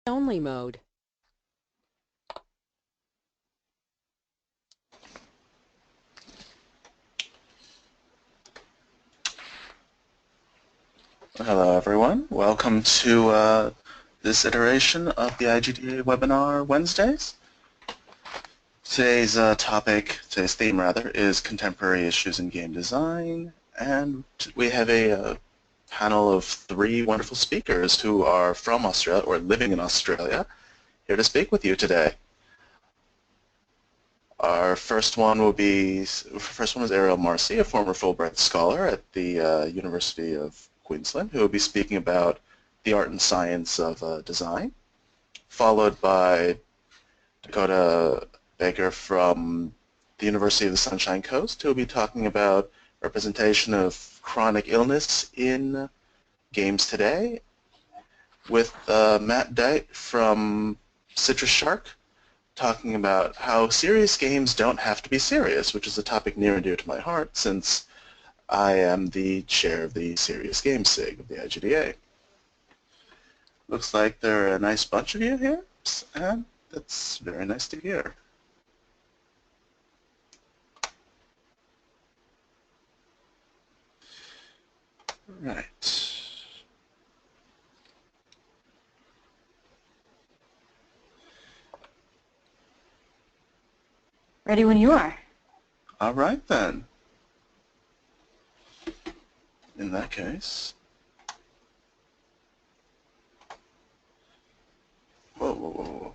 only mode. Hello everyone, welcome to this iteration of the IGDA webinar Wednesdays. Today's theme rather, is contemporary issues in game design, and we have a panel of three wonderful speakers who are from Australia or living in Australia here to speak with you today. Our first one is Ariel Marcy, a former Fulbright scholar at the University of Queensland, who will be speaking about the art and science of design, followed by Dakota Baker from the University of the Sunshine Coast, who will be talking about representation of chronic illness in games today, with Matt Dite from Citrus Shark, talking about how serious games don't have to be serious, which is a topic near and dear to my heart since I am the chair of the Serious Games SIG of the IGDA. Looks like there are a nice bunch of you here, and that's very nice to hear. Right. Ready when you are. All right then. In that case, whoa.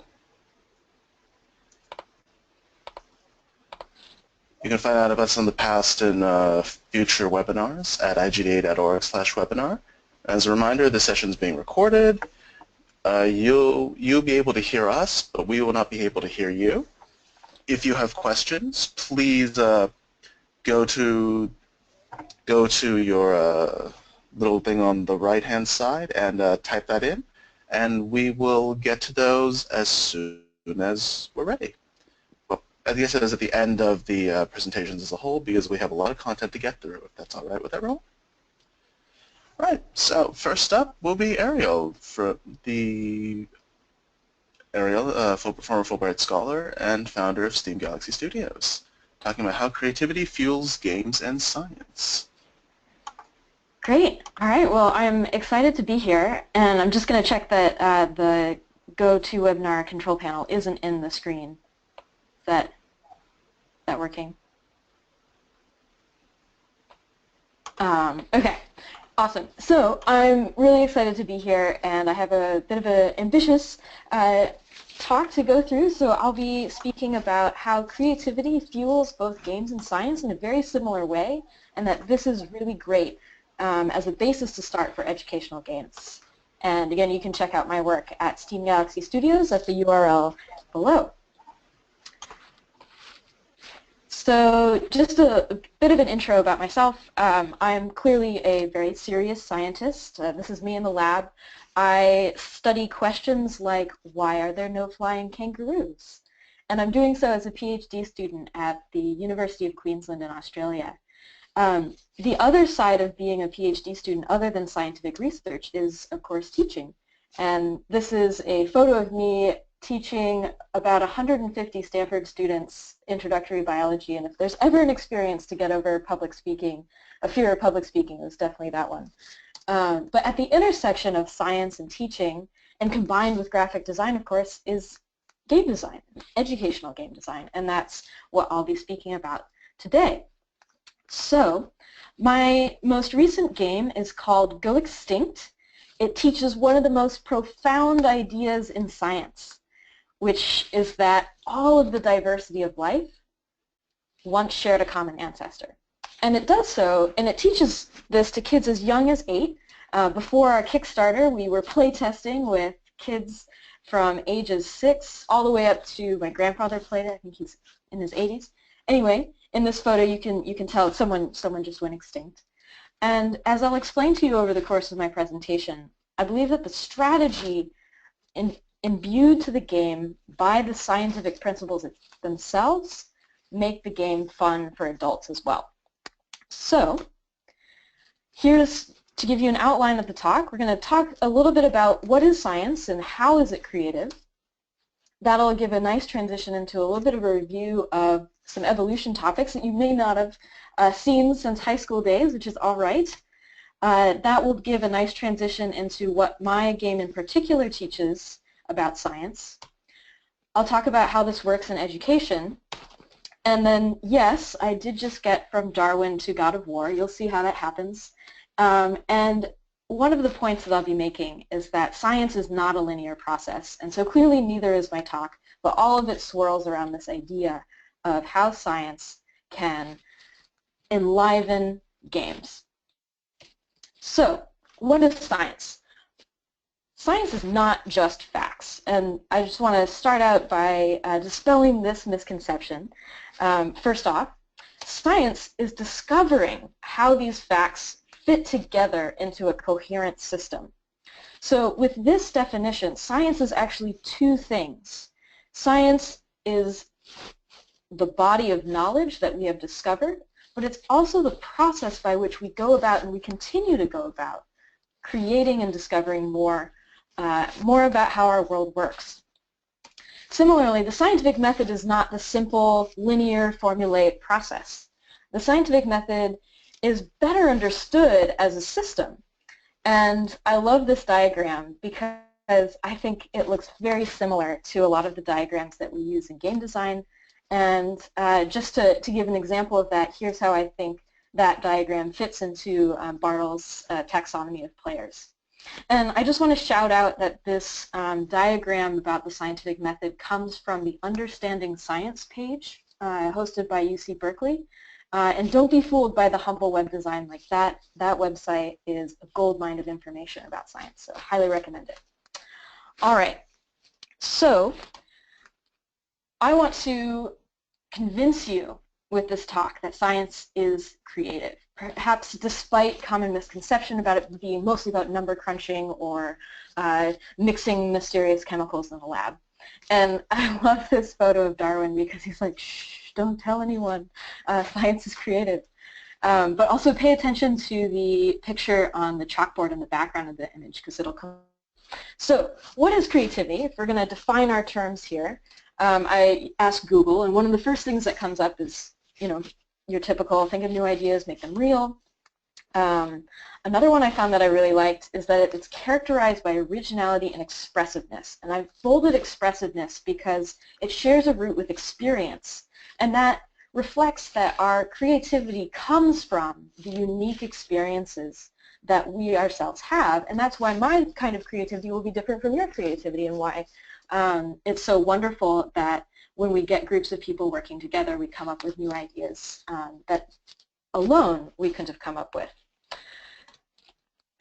You can find out about some of the past and future webinars at igda.org/webinar. As a reminder, the session is being recorded. You'll be able to hear us, but we will not be able to hear you. If you have questions, please go to your little thing on the right-hand side and type that in, and we will get to those as soon as we're ready. Well, I guess it is at the end of the presentations as a whole, because we have a lot of content to get through, if that's all right with everyone. All right, so first up will be Ariel, former Fulbright scholar and founder of Steam Galaxy Studios, talking about how creativity fuels games and science. Great. All right. Well, I'm excited to be here, and I'm just going to check that the GoToWebinar control panel isn't in the screen. Is that working? Okay. Awesome. So I'm really excited to be here, and I have a bit of an ambitious talk to go through. So I'll be speaking about how creativity fuels both games and science in a very similar way, and that this is really great as a basis to start for educational games. And again, you can check out my work at Steam Galaxy Studios at the URL below. So just a bit of an intro about myself. I'm clearly a very serious scientist. This is me in the lab. I study questions like, why are there no flying kangaroos? And I'm doing so as a PhD student at the University of Queensland in Australia. The other side of being a PhD student, other than scientific research, is, of course, teaching. And this is a photo of me teaching about 150 Stanford students introductory biology, and if there's ever an experience to get over public speaking, a fear of public speaking, it was definitely that one. But at the intersection of science and teaching, and combined with graphic design, of course, is game design, educational game design, and that's what I'll be speaking about today. So my most recent game is called Go Extinct. It teaches one of the most profound ideas in science, which is that all of the diversity of life once shared a common ancestor. And it does so, and it teaches this to kids as young as 8. Before our Kickstarter, we were playtesting with kids from ages 6 all the way up to my grandfather played it. I think he's in his 80s. Anyway, in this photo, you can tell someone just went extinct. And as I'll explain to you over the course of my presentation, I believe that the strategy imbued to the game by the scientific principles themselves make the game fun for adults as well. So here's to give you an outline of the talk, we're going to talk a little bit about what is science and how is it creative. That'll give a nice transition into a little bit of a review of some evolution topics that you may not have seen since high school days, which is all right. That will give a nice transition into what my game in particular teaches about science. I'll talk about how this works in education. And then, yes, I did just get from Darwin to God of War. You'll see how that happens. And one of the points that I'll be making is that science is not a linear process. And so clearly neither is my talk, but all of it swirls around this idea of how science can enliven games. So, what is science? Science is not just facts, and I just want to start out by dispelling this misconception. First off, science is discovering how these facts fit together into a coherent system. So with this definition, science is actually two things. Science is the body of knowledge that we have discovered, but it's also the process by which we go about and we continue to go about creating and discovering more about how our world works. Similarly, the scientific method is not the simple, linear, formulaic process. The scientific method is better understood as a system. And I love this diagram because I think it looks very similar to a lot of the diagrams that we use in game design. And just to give an example of that, here's how I think that diagram fits into Bartle's taxonomy of players. And I just want to shout out that this diagram about the scientific method comes from the Understanding Science page hosted by UC Berkeley. And don't be fooled by the humble web design like that. That website is a goldmine of information about science, so highly recommend it. All right, so I want to convince you with this talk that science is creative, perhaps despite common misconception about it being mostly about number crunching or mixing mysterious chemicals in the lab. And I love this photo of Darwin because he's like, shh, don't tell anyone, science is creative. But also pay attention to the picture on the chalkboard in the background of the image because it'll come. So what is creativity? If we're going to define our terms here, I asked Google, and one of the first things that comes up is, you know, your typical think of new ideas, make them real. Another one I found that I really liked is that it's characterized by originality and expressiveness. And I've bolded expressiveness because it shares a root with experience. And that reflects that our creativity comes from the unique experiences that we ourselves have. And that's why my kind of creativity will be different from your creativity, and why it's so wonderful that when we get groups of people working together, we come up with new ideas that alone we couldn't have come up with.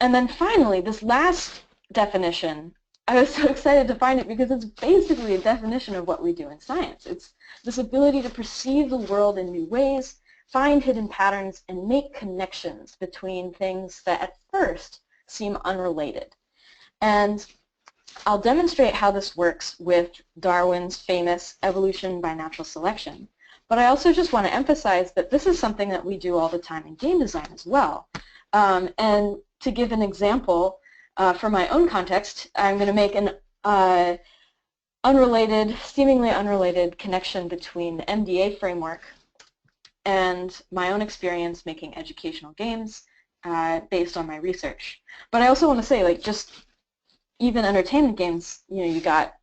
And then finally, this last definition, I was so excited to find it because it's basically a definition of what we do in science. It's this ability to perceive the world in new ways, find hidden patterns, and make connections between things that at first seem unrelated. And I'll demonstrate how this works with Darwin's famous evolution by natural selection. But I also just want to emphasize that this is something that we do all the time in game design as well. And to give an example, from my own context, I'm going to make an seemingly unrelated connection between the MDA framework and my own experience making educational games based on my research. But I also want to say, like, just even entertainment games, you know, you got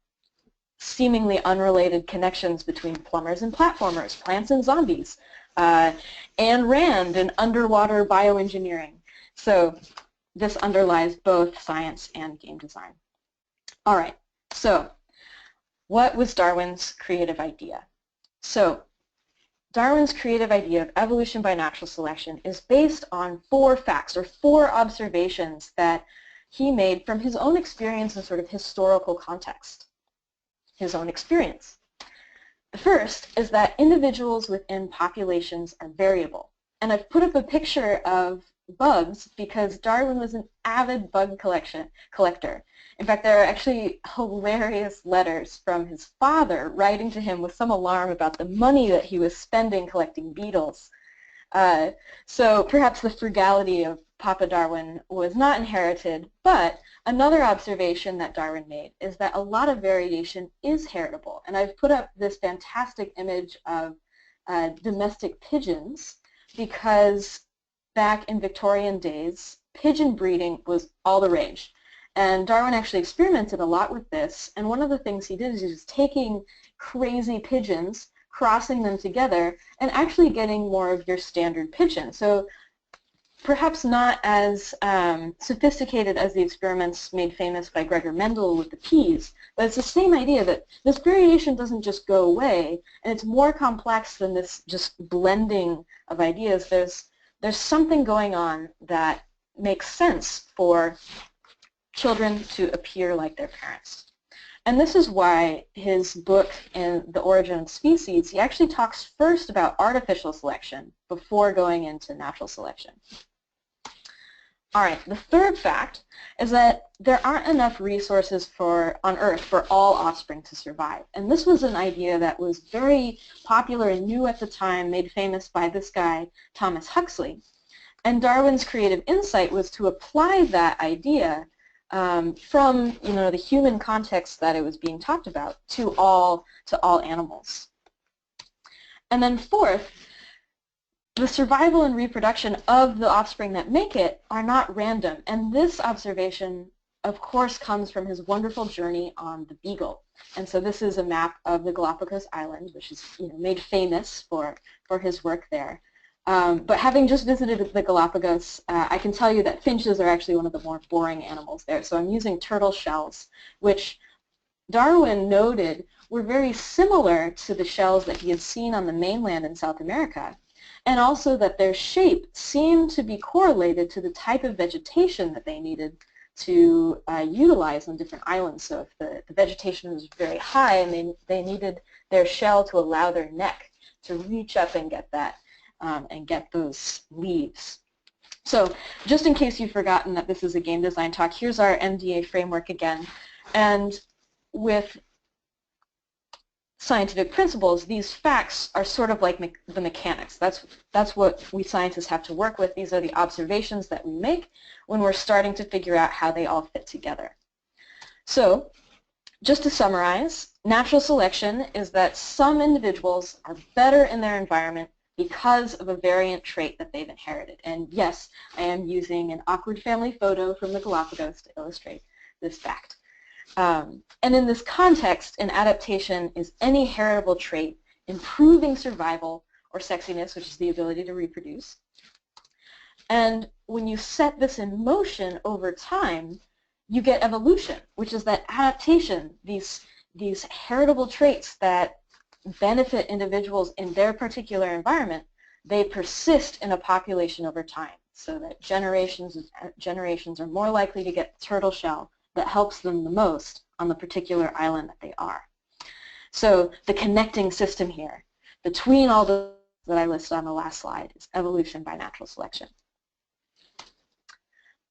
seemingly unrelated connections between plumbers and platformers, plants and zombies, Ayn Rand and underwater bioengineering. So this underlies both science and game design. All right, so what was Darwin's creative idea? So Darwin's creative idea of evolution by natural selection is based on 4 facts, or 4 observations that he made from his own experience and sort of historical context, his own experience. The first is that individuals within populations are variable. And I've put up a picture of bugs because Darwin was an avid bug collector. In fact, there are actually hilarious letters from his father writing to him with some alarm about the money that he was spending collecting beetles. So perhaps the frugality of Papa Darwin was not inherited, but another observation that Darwin made is that a lot of variation is heritable. And I've put up this fantastic image of domestic pigeons because back in Victorian days, pigeon breeding was all the rage. And Darwin actually experimented a lot with this, and one of the things he did is he was taking crazy pigeons, crossing them together, and actually getting more of your standard pigeon. So perhaps not as sophisticated as the experiments made famous by Gregor Mendel with the peas, but it's the same idea that this variation doesn't just go away, and it's more complex than this just blending of ideas. There's something going on that makes sense for children to appear like their parents. And this is why his book, In the Origin of Species, he actually talks first about artificial selection before going into natural selection. All right, the third fact is that there aren't enough resources on Earth for all offspring to survive. And this was an idea that was very popular and new at the time, made famous by this guy, Thomas Huxley. And Darwin's creative insight was to apply that idea from the human context that it was being talked about to all animals. And then fourth, the survival and reproduction of the offspring that make it are not random. And this observation, of course, comes from his wonderful journey on the Beagle. And so this is a map of the Galapagos Islands, which is made famous for his work there. But having just visited the Galapagos, I can tell you that finches are actually one of the more boring animals there. So I'm using turtle shells, which Darwin noted were very similar to the shells that he had seen on the mainland in South America, and also that their shape seemed to be correlated to the type of vegetation that they needed to utilize on different islands. So if the vegetation was very high and they needed their shell to allow their neck to reach up and get that and get those leaves. So just in case you've forgotten that this is a game design talk, here's our MDA framework again. And with scientific principles, these facts are sort of like the mechanics. That's what we scientists have to work with. These are the observations that we make when we're starting to figure out how they all fit together. So just to summarize, natural selection is that some individuals are better in their environment because of a variant trait that they've inherited. And yes, I am using an awkward family photo from the Galapagos to illustrate this fact. And in this context, an adaptation is any heritable trait improving survival or sexiness, which is the ability to reproduce. And when you set this in motion over time, you get evolution, which is that adaptation, these heritable traits that benefit individuals in their particular environment, they persist in a population over time, so that generations are more likely to get the turtle shell that helps them the most on the particular island that they are. So the connecting system here between all those that I listed on the last slide is evolution by natural selection.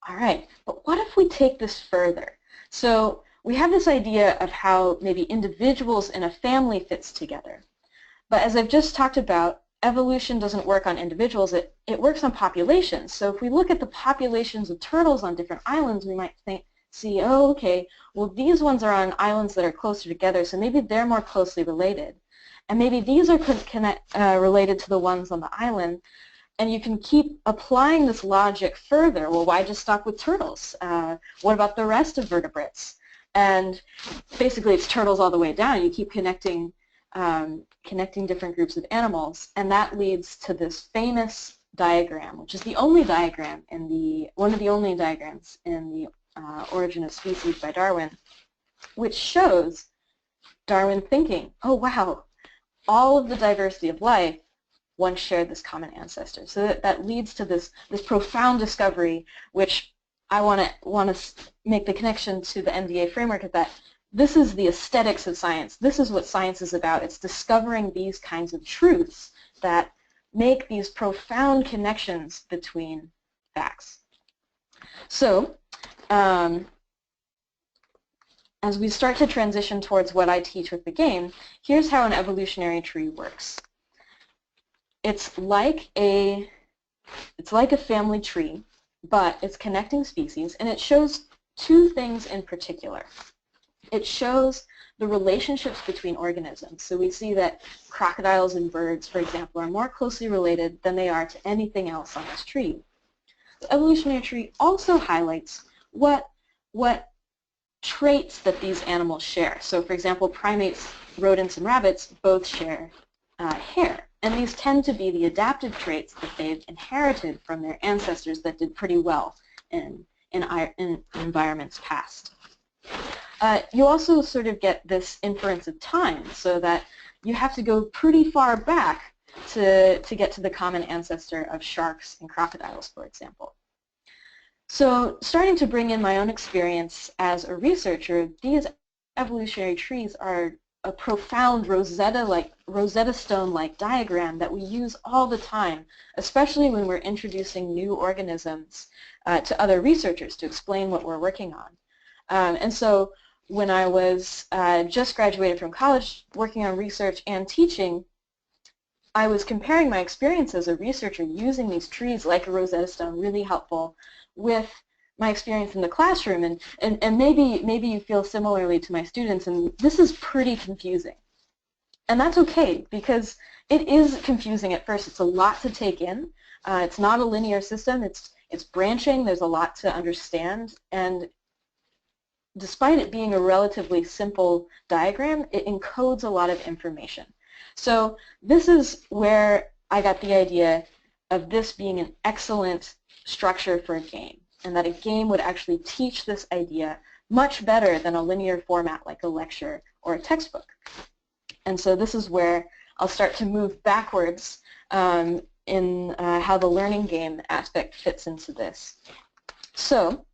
All right, but what if we take this further? So we have this idea of how maybe individuals in a family fits together. But as I've just talked about, evolution doesn't work on individuals, it works on populations. So if we look at the populations of turtles on different islands, we might see, oh, okay, well, these ones are on islands that are closer together, so maybe they're more closely related. And maybe these are related to the ones on the island. And you can keep applying this logic further. Well, why just stop with turtles? What about the rest of vertebrates? And basically, it's turtles all the way down. You keep connecting different groups of animals, and that leads to this famous diagram, which is the only diagram in one of the only diagrams in the Origin of Species by Darwin, which shows Darwin thinking, oh wow, all of the diversity of life once shared this common ancestor. So that leads to this profound discovery, which I want to make the connection to the MDA framework, is that this is the aesthetics of science. This is what science is about. It's discovering these kinds of truths that make these profound connections between facts. So as we start to transition towards what I teach with the game, here's how an evolutionary tree works. It's like a family tree, but it's connecting species, and it shows two things in particular. It shows the relationships between organisms. So we see that crocodiles and birds, for example, are more closely related than they are to anything else on this tree. The evolutionary tree also highlights what traits that these animals share. So for example, primates, rodents, and rabbits both share hair. And these tend to be the adaptive traits that they've inherited from their ancestors that did pretty well in environments past. You also sort of get this inference of time, so that you have to go pretty far back to get to the common ancestor of sharks and crocodiles, for example. So starting to bring in my own experience as a researcher, these evolutionary trees are a profound Rosetta Stone-like diagram that we use all the time, especially when we're introducing new organisms to other researchers to explain what we're working on. And so when I was just graduated from college working on research and teaching, I was comparing my experience as a researcher using these trees like a Rosetta Stone, really helpful, with my experience in the classroom, and maybe you feel similarly to my students, and this is pretty confusing. And that's okay, because it is confusing at first. It's a lot to take in. It's not a linear system. It's branching. There's a lot to understand, and despite it being a relatively simple diagram, it encodes a lot of information. So this is where I got the idea of this being an excellent structure for a game, and that a game would actually teach this idea much better than a linear format like a lecture or a textbook. And so this is where I'll start to move backwards in how the learning game aspect fits into this. So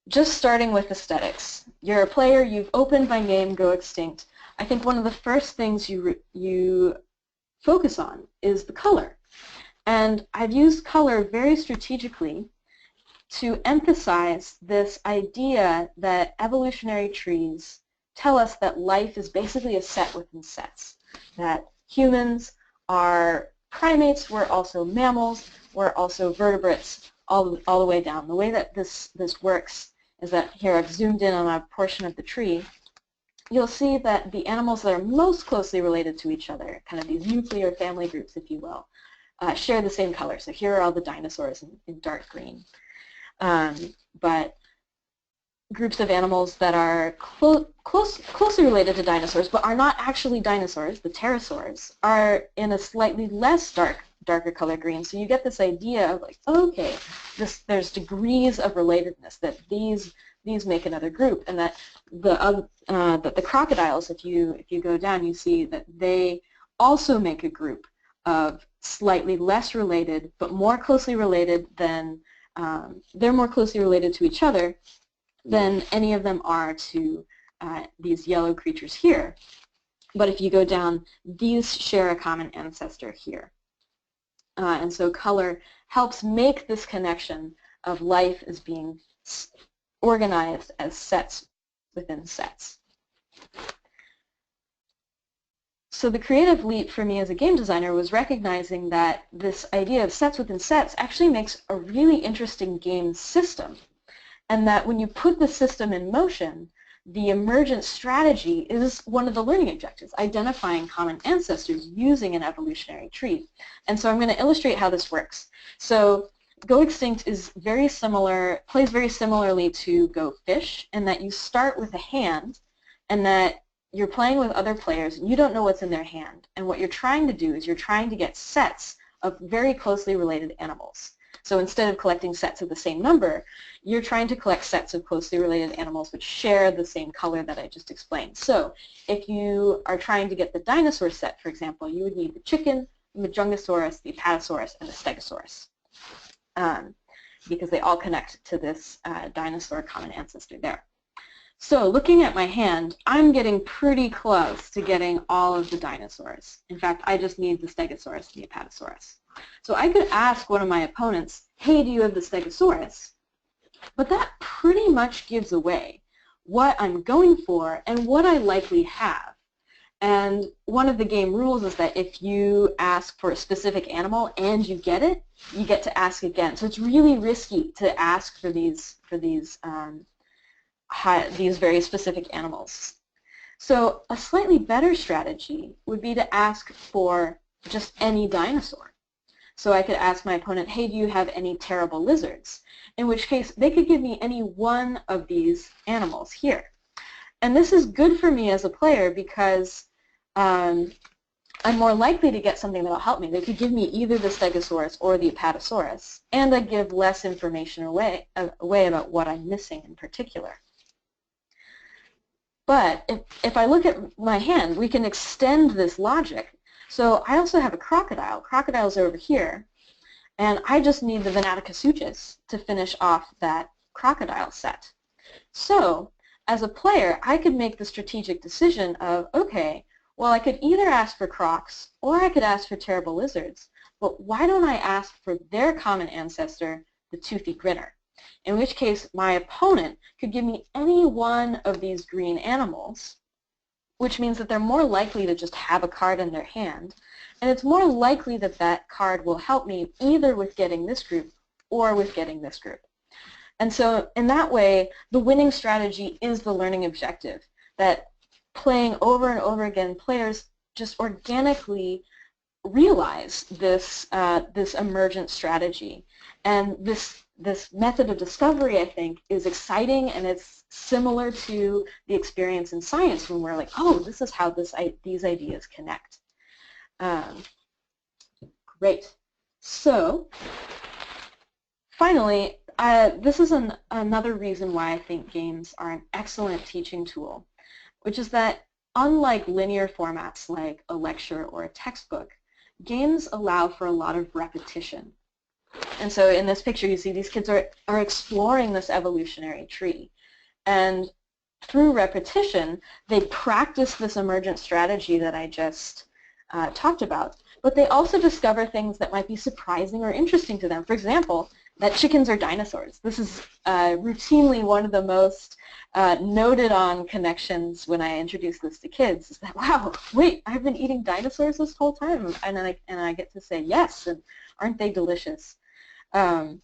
just starting with aesthetics. You're a player, you've opened my game, Go Extinct. I think one of the first things you focus on is the color. And I've used color very strategically to emphasize this idea that evolutionary trees tell us that life is basically a set within sets, that humans are primates, we're also mammals, we're also vertebrates, all the way down. The way that this works is that here I've zoomed in on a portion of the tree. You'll see that the animals that are most closely related to each other, kind of these nuclear family groups, if you will, share the same color. So here are all the dinosaurs in dark green. But groups of animals that are closely related to dinosaurs but are not actually dinosaurs, the pterosaurs, are in a slightly less darker color green. So you get this idea of like, okay, there's degrees of relatedness, that these make another group, and that the crocodiles, if you go down, you see that they also make a group of slightly less related but more closely related than they're more closely related to each other than any of them are to these yellow creatures here. But if you go down, these share a common ancestor here. And so color helps make this connection of life as being organized as sets within sets. So the creative leap for me as a game designer was recognizing that this idea of sets within sets actually makes a really interesting game system, and that when you put the system in motion, the emergent strategy is one of the learning objectives, identifying common ancestors using an evolutionary tree. And so I'm going to illustrate how this works. So Go Extinct is very similar, plays very similarly to Go Fish, in that you start with a hand, and that you're playing with other players and you don't know what's in their hand. And what you're trying to do is you're trying to get sets of very closely related animals. So instead of collecting sets of the same number, you're trying to collect sets of closely related animals which share the same color that I just explained. So if you are trying to get the dinosaur set, for example, you would need the chicken, the Majungasaurus, the Apatosaurus, and the Stegosaurus, because they all connect to this dinosaur common ancestor there. So looking at my hand, I'm getting pretty close to getting all of the dinosaurs. In fact, I just need the Stegosaurus and the Apatosaurus. So I could ask one of my opponents, hey, do you have the Stegosaurus? But that pretty much gives away what I'm going for and what I likely have. And one of the game rules is that if you ask for a specific animal and you get it, you get to ask again. So it's really risky to ask for these very specific animals. So a slightly better strategy would be to ask for just any dinosaur. So I could ask my opponent, hey, do you have any terrible lizards? In which case, they could give me any one of these animals here. And this is good for me as a player because I'm more likely to get something that will help me. They could give me either the Stegosaurus or the Apatosaurus, and I give less information away about what I'm missing in particular. But if I look at my hand, we can extend this logic. So I also have a crocodile. Crocodile's over here, and I just need the Venaticosuchus to finish off that crocodile set. So as a player, I could make the strategic decision of, okay, well, I could either ask for crocs or I could ask for terrible lizards, but why don't I ask for their common ancestor, the toothy grinner? In which case, my opponent could give me any one of these green animals, which means that they're more likely to just have a card in their hand, and it's more likely that that card will help me either with getting this group or with getting this group. And so in that way, the winning strategy is the learning objective, that playing over and over again, players just organically realize this, this emergent strategy. And this method of discovery, I think, is exciting, and it's similar to the experience in science when we're like, oh, this is how these ideas connect. Great. So finally, this is another reason why I think games are an excellent teaching tool, which is that unlike linear formats like a lecture or a textbook, games allow for a lot of repetition. And so in this picture, you see these kids are exploring this evolutionary tree. And through repetition, they practice this emergent strategy that I just talked about. But they also discover things that might be surprising or interesting to them. For example, that chickens are dinosaurs. This is routinely one of the most noted on connections when I introduce this to kids, is that, wow, wait, I've been eating dinosaurs this whole time, and I get to say yes, and aren't they delicious? But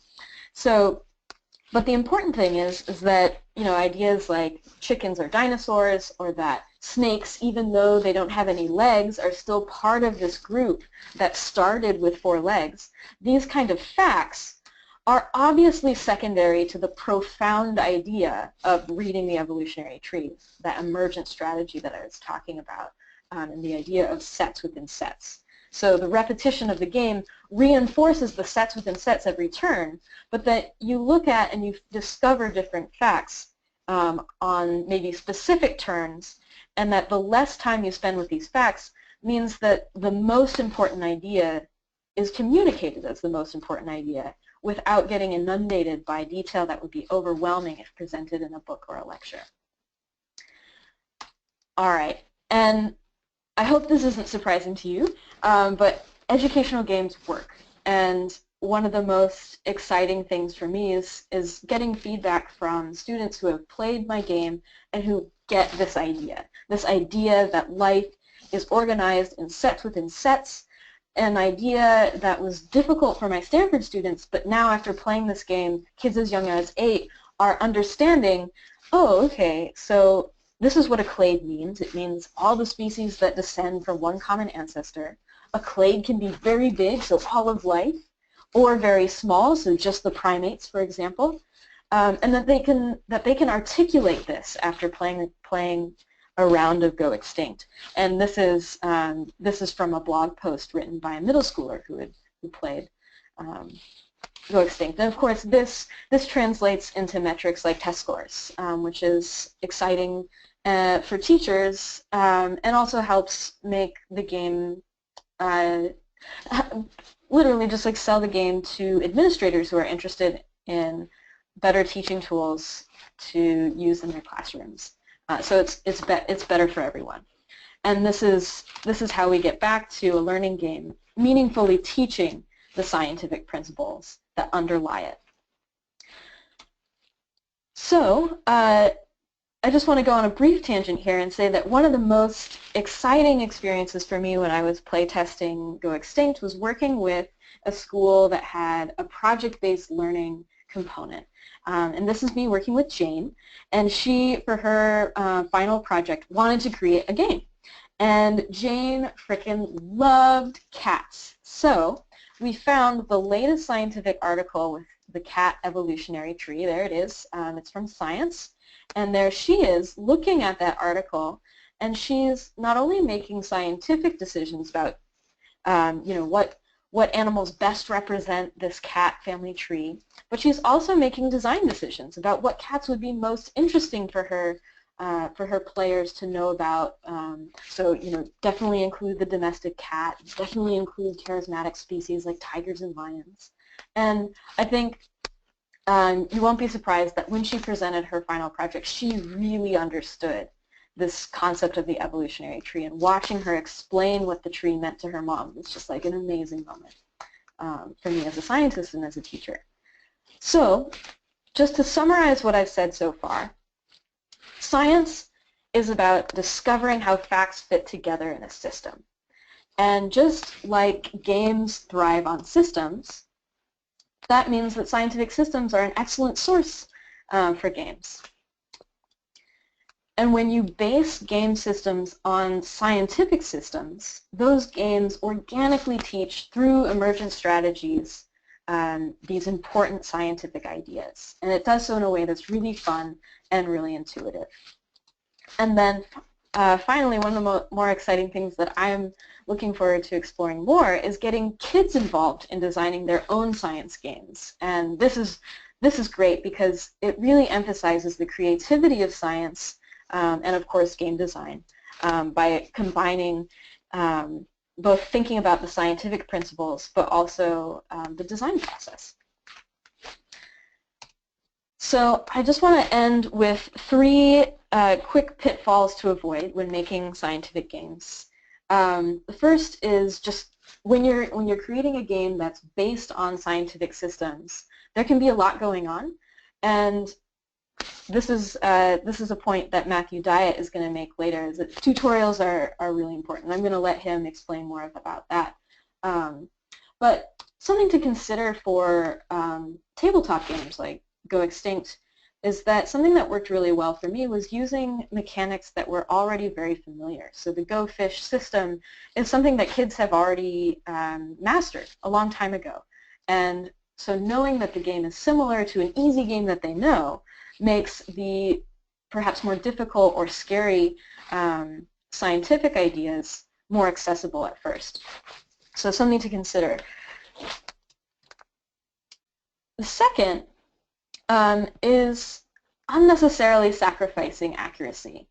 the important thing is that, you know, ideas like chickens are dinosaurs, or that snakes, even though they don't have any legs, are still part of this group that started with 4 legs. These kind of facts are obviously secondary to the profound idea of reading the evolutionary tree, that emergent strategy that I was talking about, and the idea of sets within sets. So the repetition of the game reinforces the sets within sets every turn, but that you look at and you discover different facts on maybe specific turns, and that the less time you spend with these facts means that the most important idea is communicated as the most important idea without getting inundated by detail that would be overwhelming if presented in a book or a lecture. All right, and I hope this isn't surprising to you, but educational games work. And one of the most exciting things for me is getting feedback from students who have played my game and who get this idea that life is organized in sets within sets, an idea that was difficult for my Stanford students, but now after playing this game, kids as young as 8 are understanding, oh, okay, so this is what a clade means. It means all the species that descend from one common ancestor. A clade can be very big, so all of life, or very small, so just the primates, for example, and that they can articulate this after playing a round of Go Extinct. And this is from a blog post written by a middle schooler who played Go Extinct. And of course, this translates into metrics like test scores, which is exciting for teachers, and also helps make the game literally just like sell the game to administrators who are interested in better teaching tools to use in their classrooms. So it's better for everyone. And this is how we get back to a learning game, meaningfully teaching the scientific principles that underlie it. So I just want to go on a brief tangent here and say that one of the most exciting experiences for me when I was playtesting Go Extinct was working with a school that had a project-based learning component. And this is me working with Jane, and she, for her final project, wanted to create a game. And Jane frickin' loved cats. So we found the latest scientific article with the cat evolutionary tree. There it is. It's from Science. And there she is looking at that article, and she's not only making scientific decisions about what animals best represent this cat family tree, but she's also making design decisions about what cats would be most interesting for her players to know about. So definitely include the domestic cat, definitely include charismatic species like tigers and lions. And I think you won't be surprised that when she presented her final project, she really understood this concept of the evolutionary tree, and watching her explain what the tree meant to her mom was just like an amazing moment for me as a scientist and as a teacher. So just to summarize what I've said so far, science is about discovering how facts fit together in a system. And just like games thrive on systems, that means that scientific systems are an excellent source for games. And when you base game systems on scientific systems, those games organically teach through emergent strategies these important scientific ideas. And it does so in a way that's really fun and really intuitive. And then finally, one of the more exciting things that I'm looking forward to exploring more is getting kids involved in designing their own science games. And this is great because it really emphasizes the creativity of science and of course game design by combining both thinking about the scientific principles but also the design process. So I just want to end with 3 quick pitfalls to avoid when making scientific games. The first is just when you're creating a game that's based on scientific systems, there can be a lot going on, and this is a point that Matthew Dyatt is going to make later, is that tutorials are really important. I'm going to let him explain more about that. But something to consider for tabletop games like Go Extinct is that something that worked really well for me was using mechanics that were already very familiar. So the Go Fish system is something that kids have already mastered a long time ago. And so knowing that the game is similar to an easy game that they know makes the perhaps more difficult or scary scientific ideas more accessible at first. So something to consider. The second is unnecessarily sacrificing accuracy,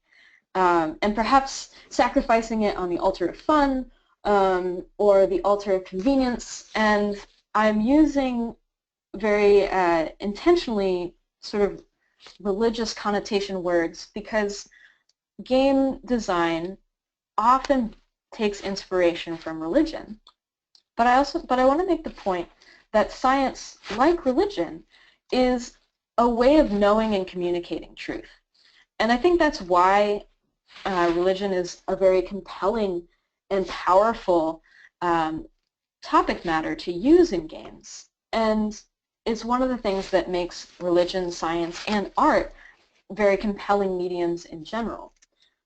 and perhaps sacrificing it on the altar of fun or the altar of convenience. And I'm using very intentionally sort of religious connotation words because game design often takes inspiration from religion. But I want to make the point that science, like religion, is a way of knowing and communicating truth. And I think that's why religion is a very compelling and powerful topic matter to use in games. And it's one of the things that makes religion, science, and art very compelling mediums in general.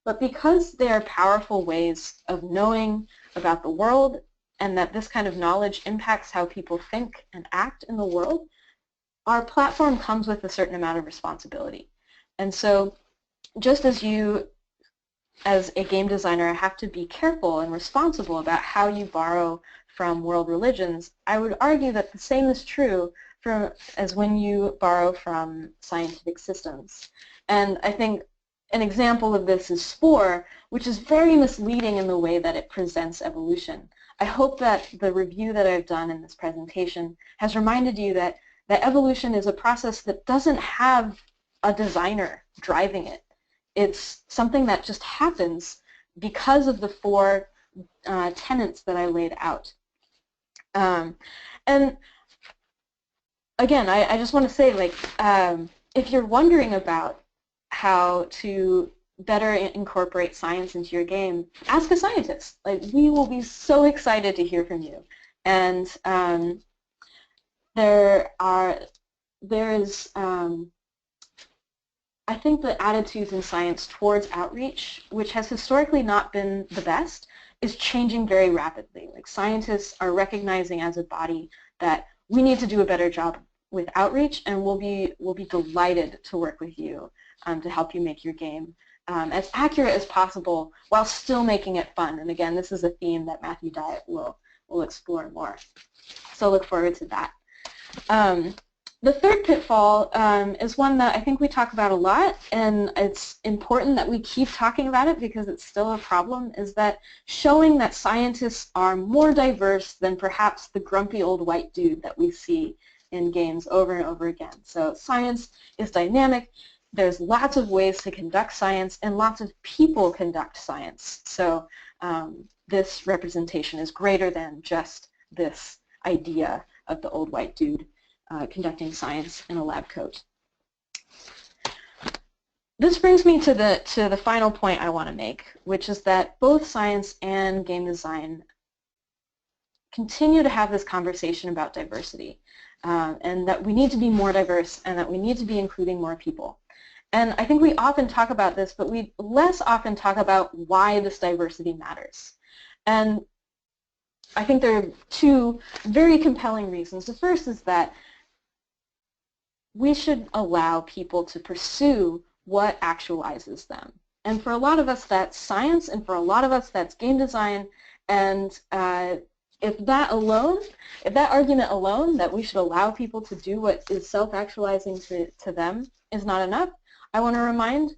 But because they are powerful ways of knowing about the world and that this kind of knowledge impacts how people think and act in the world, our platform comes with a certain amount of responsibility. And so just as you, as a game designer, have to be careful and responsible about how you borrow from world religions, I would argue that the same is true as when you borrow from scientific systems. And I think an example of this is Spore, which is very misleading in the way that it presents evolution. I hope that the review that I've done in this presentation has reminded you that evolution is a process that doesn't have a designer driving it. It's something that just happens because of the 4 tenets that I laid out. And again, I just want to say, like, if you're wondering about how to better incorporate science into your game, ask a scientist. Like, we will be so excited to hear from you. And there is I think the attitudes in science towards outreach, which has historically not been the best, is changing very rapidly. Like, scientists are recognizing as a body that we need to do a better job with outreach, and we'll be delighted to work with you to help you make your game as accurate as possible while still making it fun. And again, this is a theme that Matthew Dyatt will explore more. So look forward to that. The third pitfall is one that I think we talk about a lot, and it's important that we keep talking about it because it's still a problem, is that showing that scientists are more diverse than perhaps the grumpy old white dude that we see in games over and over again. So science is dynamic. There's lots of ways to conduct science, and lots of people conduct science. So this representation is greater than just this idea of the old white dude conducting science in a lab coat. This brings me to the final point I want to make, which is that both science and game design continue to have this conversation about diversity, and that we need to be more diverse, and that we need to be including more people. And I think we often talk about this, but we less often talk about why this diversity matters. And I think there are two very compelling reasons. The first is that we should allow people to pursue what actualizes them. And for a lot of us, that's science, and for a lot of us, that's game design. And if that argument alone, that we should allow people to do what is self-actualizing to them, is not enough, I want to remind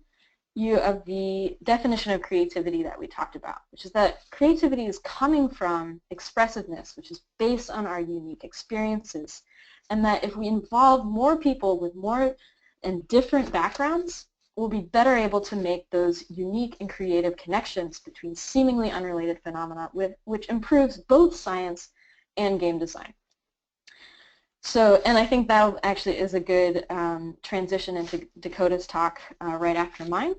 you of the definition of creativity that we talked about, which is that creativity is coming from expressiveness, which is based on our unique experiences. And that if we involve more people with more and different backgrounds, we'll be better able to make those unique and creative connections between seemingly unrelated phenomena, which improves both science and game design. So, and I think that actually is a good transition into Dakota's talk right after mine.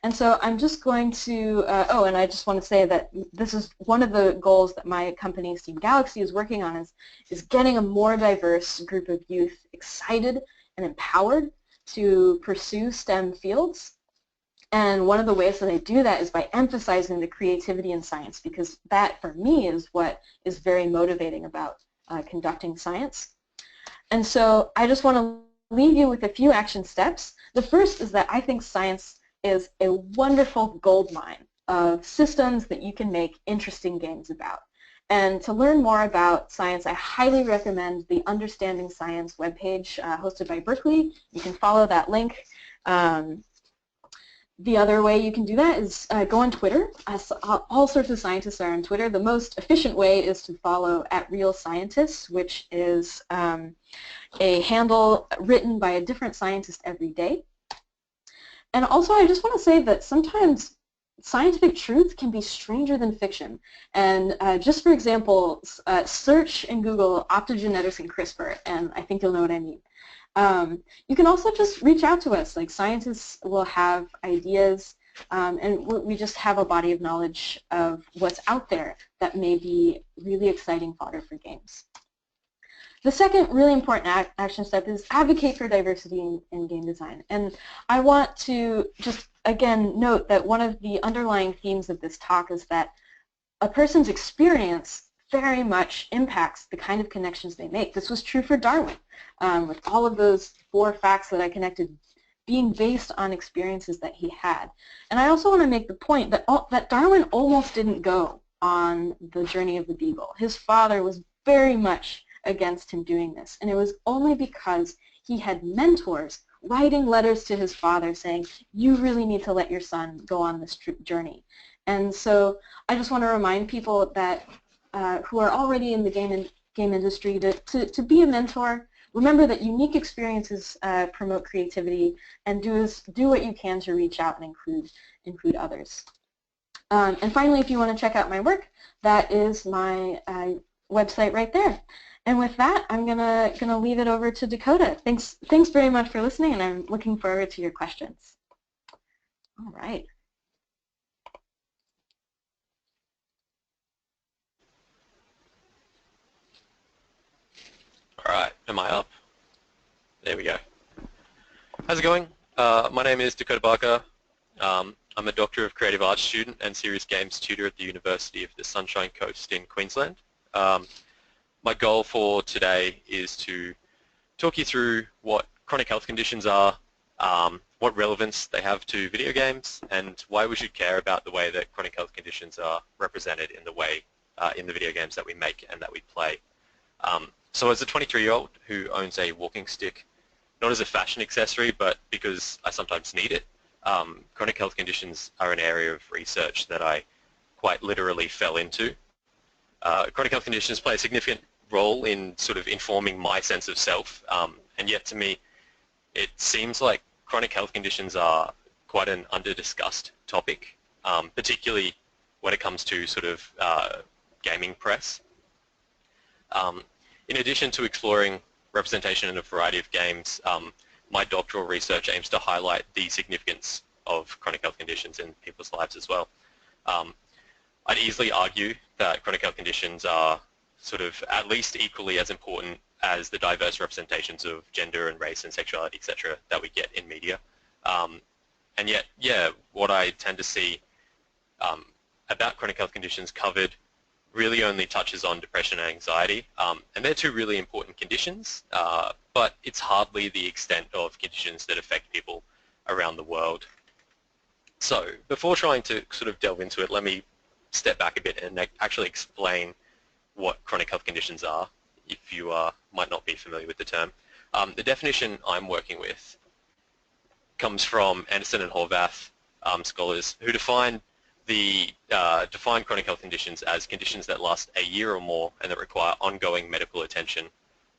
And so I'm just going to, oh, and I just want to say that this is one of the goals that my company, Steam Galaxy, is working on, is getting a more diverse group of youth excited and empowered to pursue STEM fields. And one of the ways that I do that is by emphasizing the creativity in science, because that, for me, is what is very motivating about conducting science. And so I just want to leave you with a few action steps. The first is that I think science is a wonderful goldmine of systems that you can make interesting games about. And to learn more about science, I highly recommend the Understanding Science webpage hosted by Berkeley. You can follow that link. The other way you can do that is go on Twitter. All sorts of scientists are on Twitter. The most efficient way is to follow @RealScientists, which is a handle written by a different scientist every day. And also, I just want to say that sometimes scientific truth can be stranger than fiction. And just for example, search in Google optogenetics and CRISPR, and I think you'll know what I mean. You can also just reach out to us. Like, scientists will have ideas, and we just have a body of knowledge of what's out there that may be really exciting fodder for games. The second really important action step is advocate for diversity in game design. And I want to just, again, note that one of the underlying themes of this talk is that a person's experience very much impacts the kind of connections they make. This was true for Darwin, with all of those 4 facts that I connected being based on experiences that he had. And I also want to make the point that, that Darwin almost didn't go on the journey of the Beagle. His father was very much against him doing this, and it was only because he had mentors writing letters to his father saying, you really need to let your son go on this journey. And so I just want to remind people that who are already in the game industry to be a mentor. Remember that unique experiences promote creativity, and do what you can to reach out and include others. And finally, if you want to check out my work, that is my website right there. And with that, I'm gonna leave it over to Dakota. Thanks very much for listening, and I'm looking forward to your questions. All right. All right, am I up? There we go. How's it going? My name is Dakota Barker. I'm a Doctor of Creative Arts student and Serious Games tutor at the University of the Sunshine Coast in Queensland. My goal for today is to talk you through what chronic health conditions are, what relevance they have to video games, and why we should care about the way that chronic health conditions are represented in the video games that we make and that we play. So as a 23-year-old who owns a walking stick, not as a fashion accessory, but because I sometimes need it, chronic health conditions are an area of research that I quite literally fell into. Chronic health conditions play a significant role in sort of informing my sense of self, and yet to me it seems like chronic health conditions are quite an under-discussed topic, particularly when it comes to sort of gaming press. In addition to exploring representation in a variety of games, my doctoral research aims to highlight the significance of chronic health conditions in people's lives as well. I'd easily argue that chronic health conditions are sort of at least equally as important as the diverse representations of gender and race and sexuality, etc., that we get in media. And yet, yeah, what I tend to see about chronic health conditions covered really only touches on depression and anxiety, and they're two really important conditions, but it's hardly the extent of conditions that affect people around the world. So before trying to sort of delve into it, let me step back a bit and actually explain what chronic health conditions are, if you might not be familiar with the term. The definition I'm working with comes from Anderson and Horvath scholars who define chronic health conditions as conditions that last a year or more and that require ongoing medical attention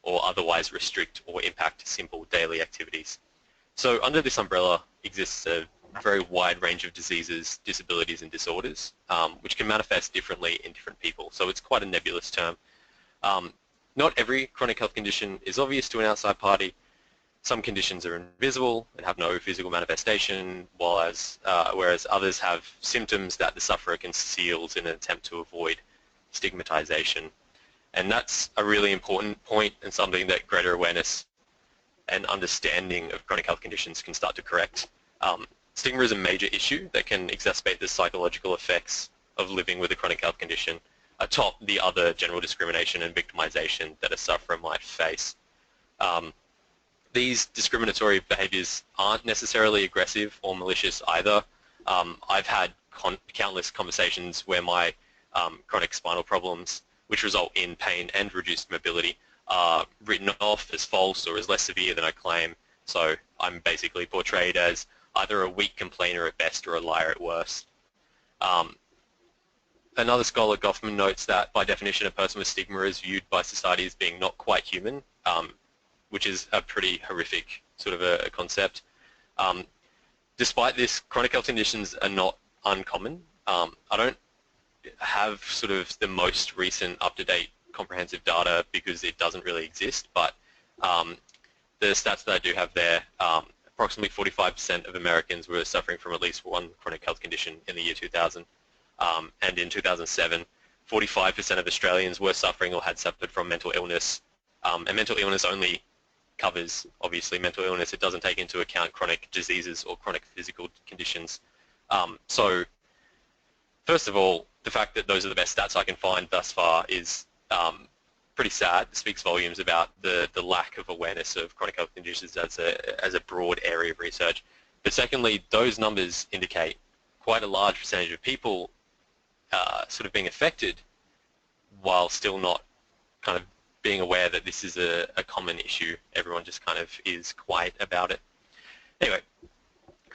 or otherwise restrict or impact simple daily activities. So under this umbrella exists a very wide range of diseases, disabilities and disorders, which can manifest differently in different people. So it's quite a nebulous term. Not every chronic health condition is obvious to an outside party. Some conditions are invisible and have no physical manifestation, whereas others have symptoms that the sufferer conceals in an attempt to avoid stigmatization. And that's a really important point and something that greater awareness and understanding of chronic health conditions can start to correct. Stigma is a major issue that can exacerbate the psychological effects of living with a chronic health condition atop the other general discrimination and victimization that a sufferer might face. These discriminatory behaviors aren't necessarily aggressive or malicious either. I've had countless conversations where my chronic spinal problems, which result in pain and reduced mobility, are written off as false or as less severe than I claim. So I'm basically portrayed as either a weak complainer at best or a liar at worst. Another scholar, Goffman, notes that by definition a person with stigma is viewed by society as being not quite human, which is a pretty horrific sort of a concept. Despite this, chronic health conditions are not uncommon. I don't have sort of the most recent up-to-date comprehensive data because it doesn't really exist, but the stats that I do have there, approximately 45% of Americans were suffering from at least one chronic health condition in the year 2000. And in 2007, 45% of Australians were suffering or had suffered from mental illness. And mental illness only covers, obviously, mental illness. It doesn't take into account chronic diseases or chronic physical conditions. So first of all, the fact that those are the best stats I can find thus far is pretty sad. It speaks volumes about the lack of awareness of chronic health conditions as a broad area of research. But secondly, those numbers indicate quite a large percentage of people sort of being affected while still not kind of being aware that this is a common issue. Everyone just kind of is quiet about it. Anyway,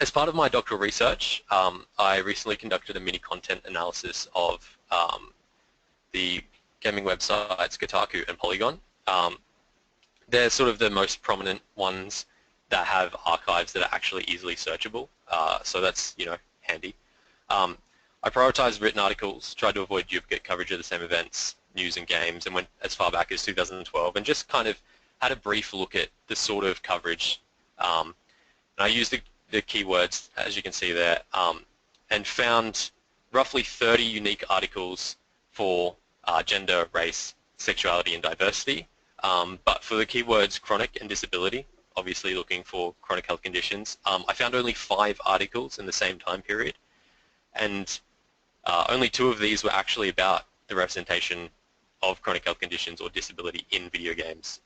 as part of my doctoral research, I recently conducted a mini content analysis of the gaming websites Kotaku and Polygon. They're sort of the most prominent ones that have archives that are actually easily searchable, so that's, you know, handy. I prioritized written articles, tried to avoid duplicate coverage of the same events, news and games, and went as far back as 2012 and just kind of had a brief look at the sort of coverage. And I used the keywords, as you can see there, and found roughly 30 unique articles for gender, race, sexuality, and diversity. But for the keywords chronic and disability, obviously looking for chronic health conditions, I found only 5 articles in the same time period, and only 2 of these were actually about the representation of chronic health conditions or disability in video games.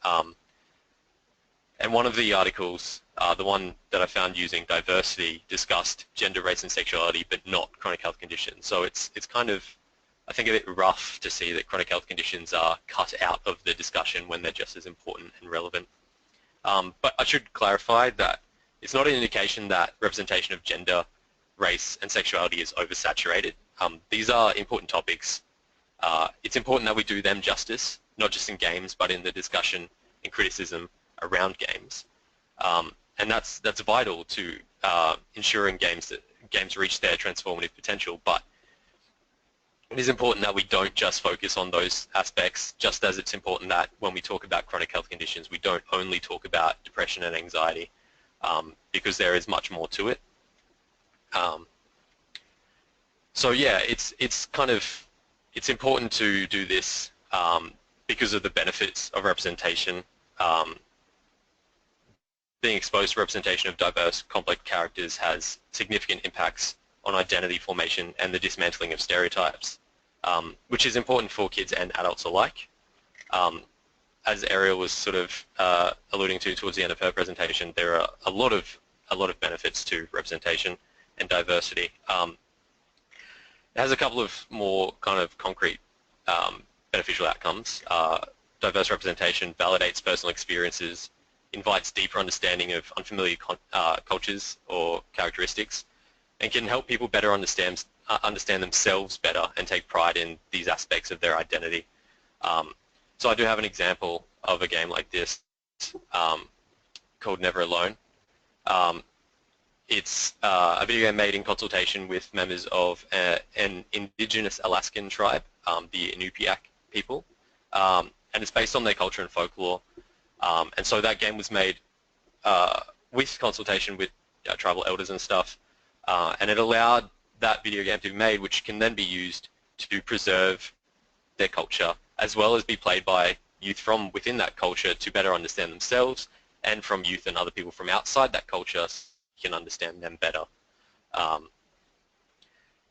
And one of the articles, the one that I found using diversity, discussed gender, race, and sexuality, but not chronic health conditions. So it's kind of, I think, a bit rough to see that chronic health conditions are cut out of the discussion when they're just as important and relevant. But I should clarify that it's not an indication that representation of gender, race, and sexuality is oversaturated. These are important topics. It's important that we do them justice, not just in games, but in the discussion and criticism around games. And that's vital to ensuring games reach their transformative potential. But it is important that we don't just focus on those aspects, just as it's important that when we talk about chronic health conditions, we don't only talk about depression and anxiety, because there is much more to it. So yeah, it's important to do this because of the benefits of representation. Being exposed to representation of diverse, complex characters has significant impacts on identity formation and the dismantling of stereotypes, which is important for kids and adults alike. As Ariel was sort of alluding to towards the end of her presentation, there are a lot of benefits to representation and diversity. It has a couple of more kind of concrete beneficial outcomes. Diverse representation validates personal experiences, invites deeper understanding of unfamiliar cultures or characteristics, and can help people better understand themselves better and take pride in these aspects of their identity. So I do have an example of a game like this called Never Alone. It's a video game made in consultation with members of an indigenous Alaskan tribe, the Inupiaq people, and it's based on their culture and folklore. And so that game was made with consultation with tribal elders and stuff, and it allowed that video game to be made, which can then be used to preserve their culture, as well as be played by youth from within that culture to better understand themselves, and from youth and other people from outside that culture can understand them better.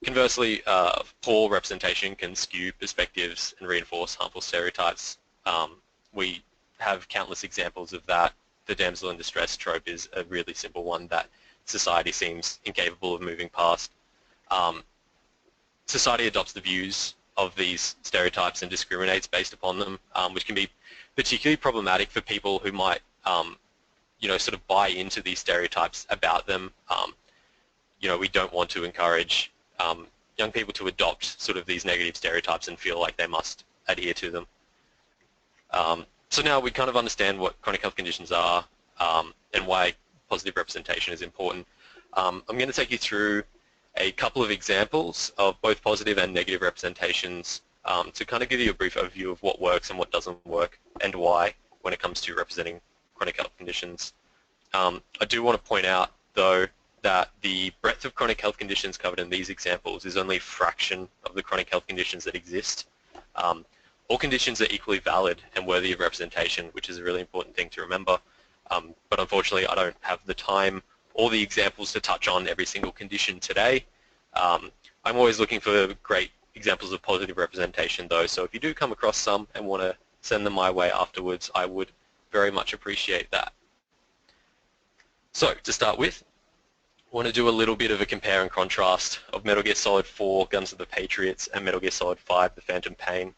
Conversely, poor representation can skew perspectives and reinforce harmful stereotypes. We have countless examples of that. The damsel in distress trope is a really simple one that society seems incapable of moving past. Society adopts the views of these stereotypes and discriminates based upon them, which can be particularly problematic for people who might sort of buy into these stereotypes about them. We don't want to encourage young people to adopt sort of these negative stereotypes and feel like they must adhere to them. So now we kind of understand what chronic health conditions are and why positive representation is important. I'm going to take you through a couple of examples of both positive and negative representations to kind of give you a brief overview of what works and what doesn't work and why when it comes to representing chronic health conditions. I do want to point out, though, that the breadth of chronic health conditions covered in these examples is only a fraction of the chronic health conditions that exist. All conditions are equally valid and worthy of representation, which is a really important thing to remember. But unfortunately, I don't have the time or the examples to touch on every single condition today. I'm always looking for great examples of positive representation, though, so if you do come across some and want to send them my way afterwards, I would very much appreciate that. So, to start with, I want to do a little bit of a compare and contrast of Metal Gear Solid 4, Guns of the Patriots, and Metal Gear Solid 5, The Phantom Pain.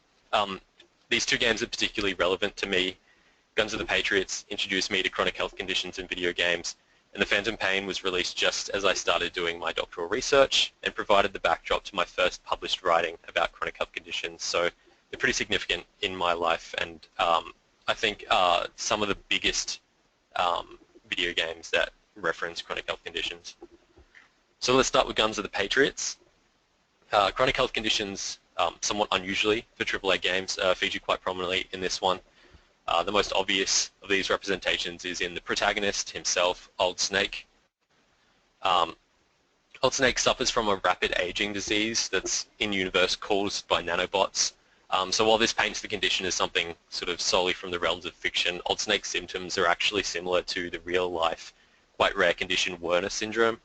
These two games are particularly relevant to me. Guns of the Patriots introduced me to chronic health conditions in video games, and The Phantom Pain was released just as I started doing my doctoral research and provided the backdrop to my first published writing about chronic health conditions. So they're pretty significant in my life, and I think some of the biggest video games that reference chronic health conditions. So let's start with Guns of the Patriots. Chronic health conditions, somewhat unusually for AAA games, feature quite prominently in this one. The most obvious of these representations is in the protagonist himself, Old Snake. Old Snake suffers from a rapid aging disease that's in-universe caused by nanobots. So while this paints the condition as something sort of solely from the realms of fiction, Old Snake's symptoms are actually similar to the real-life, quite rare condition Werner syndrome.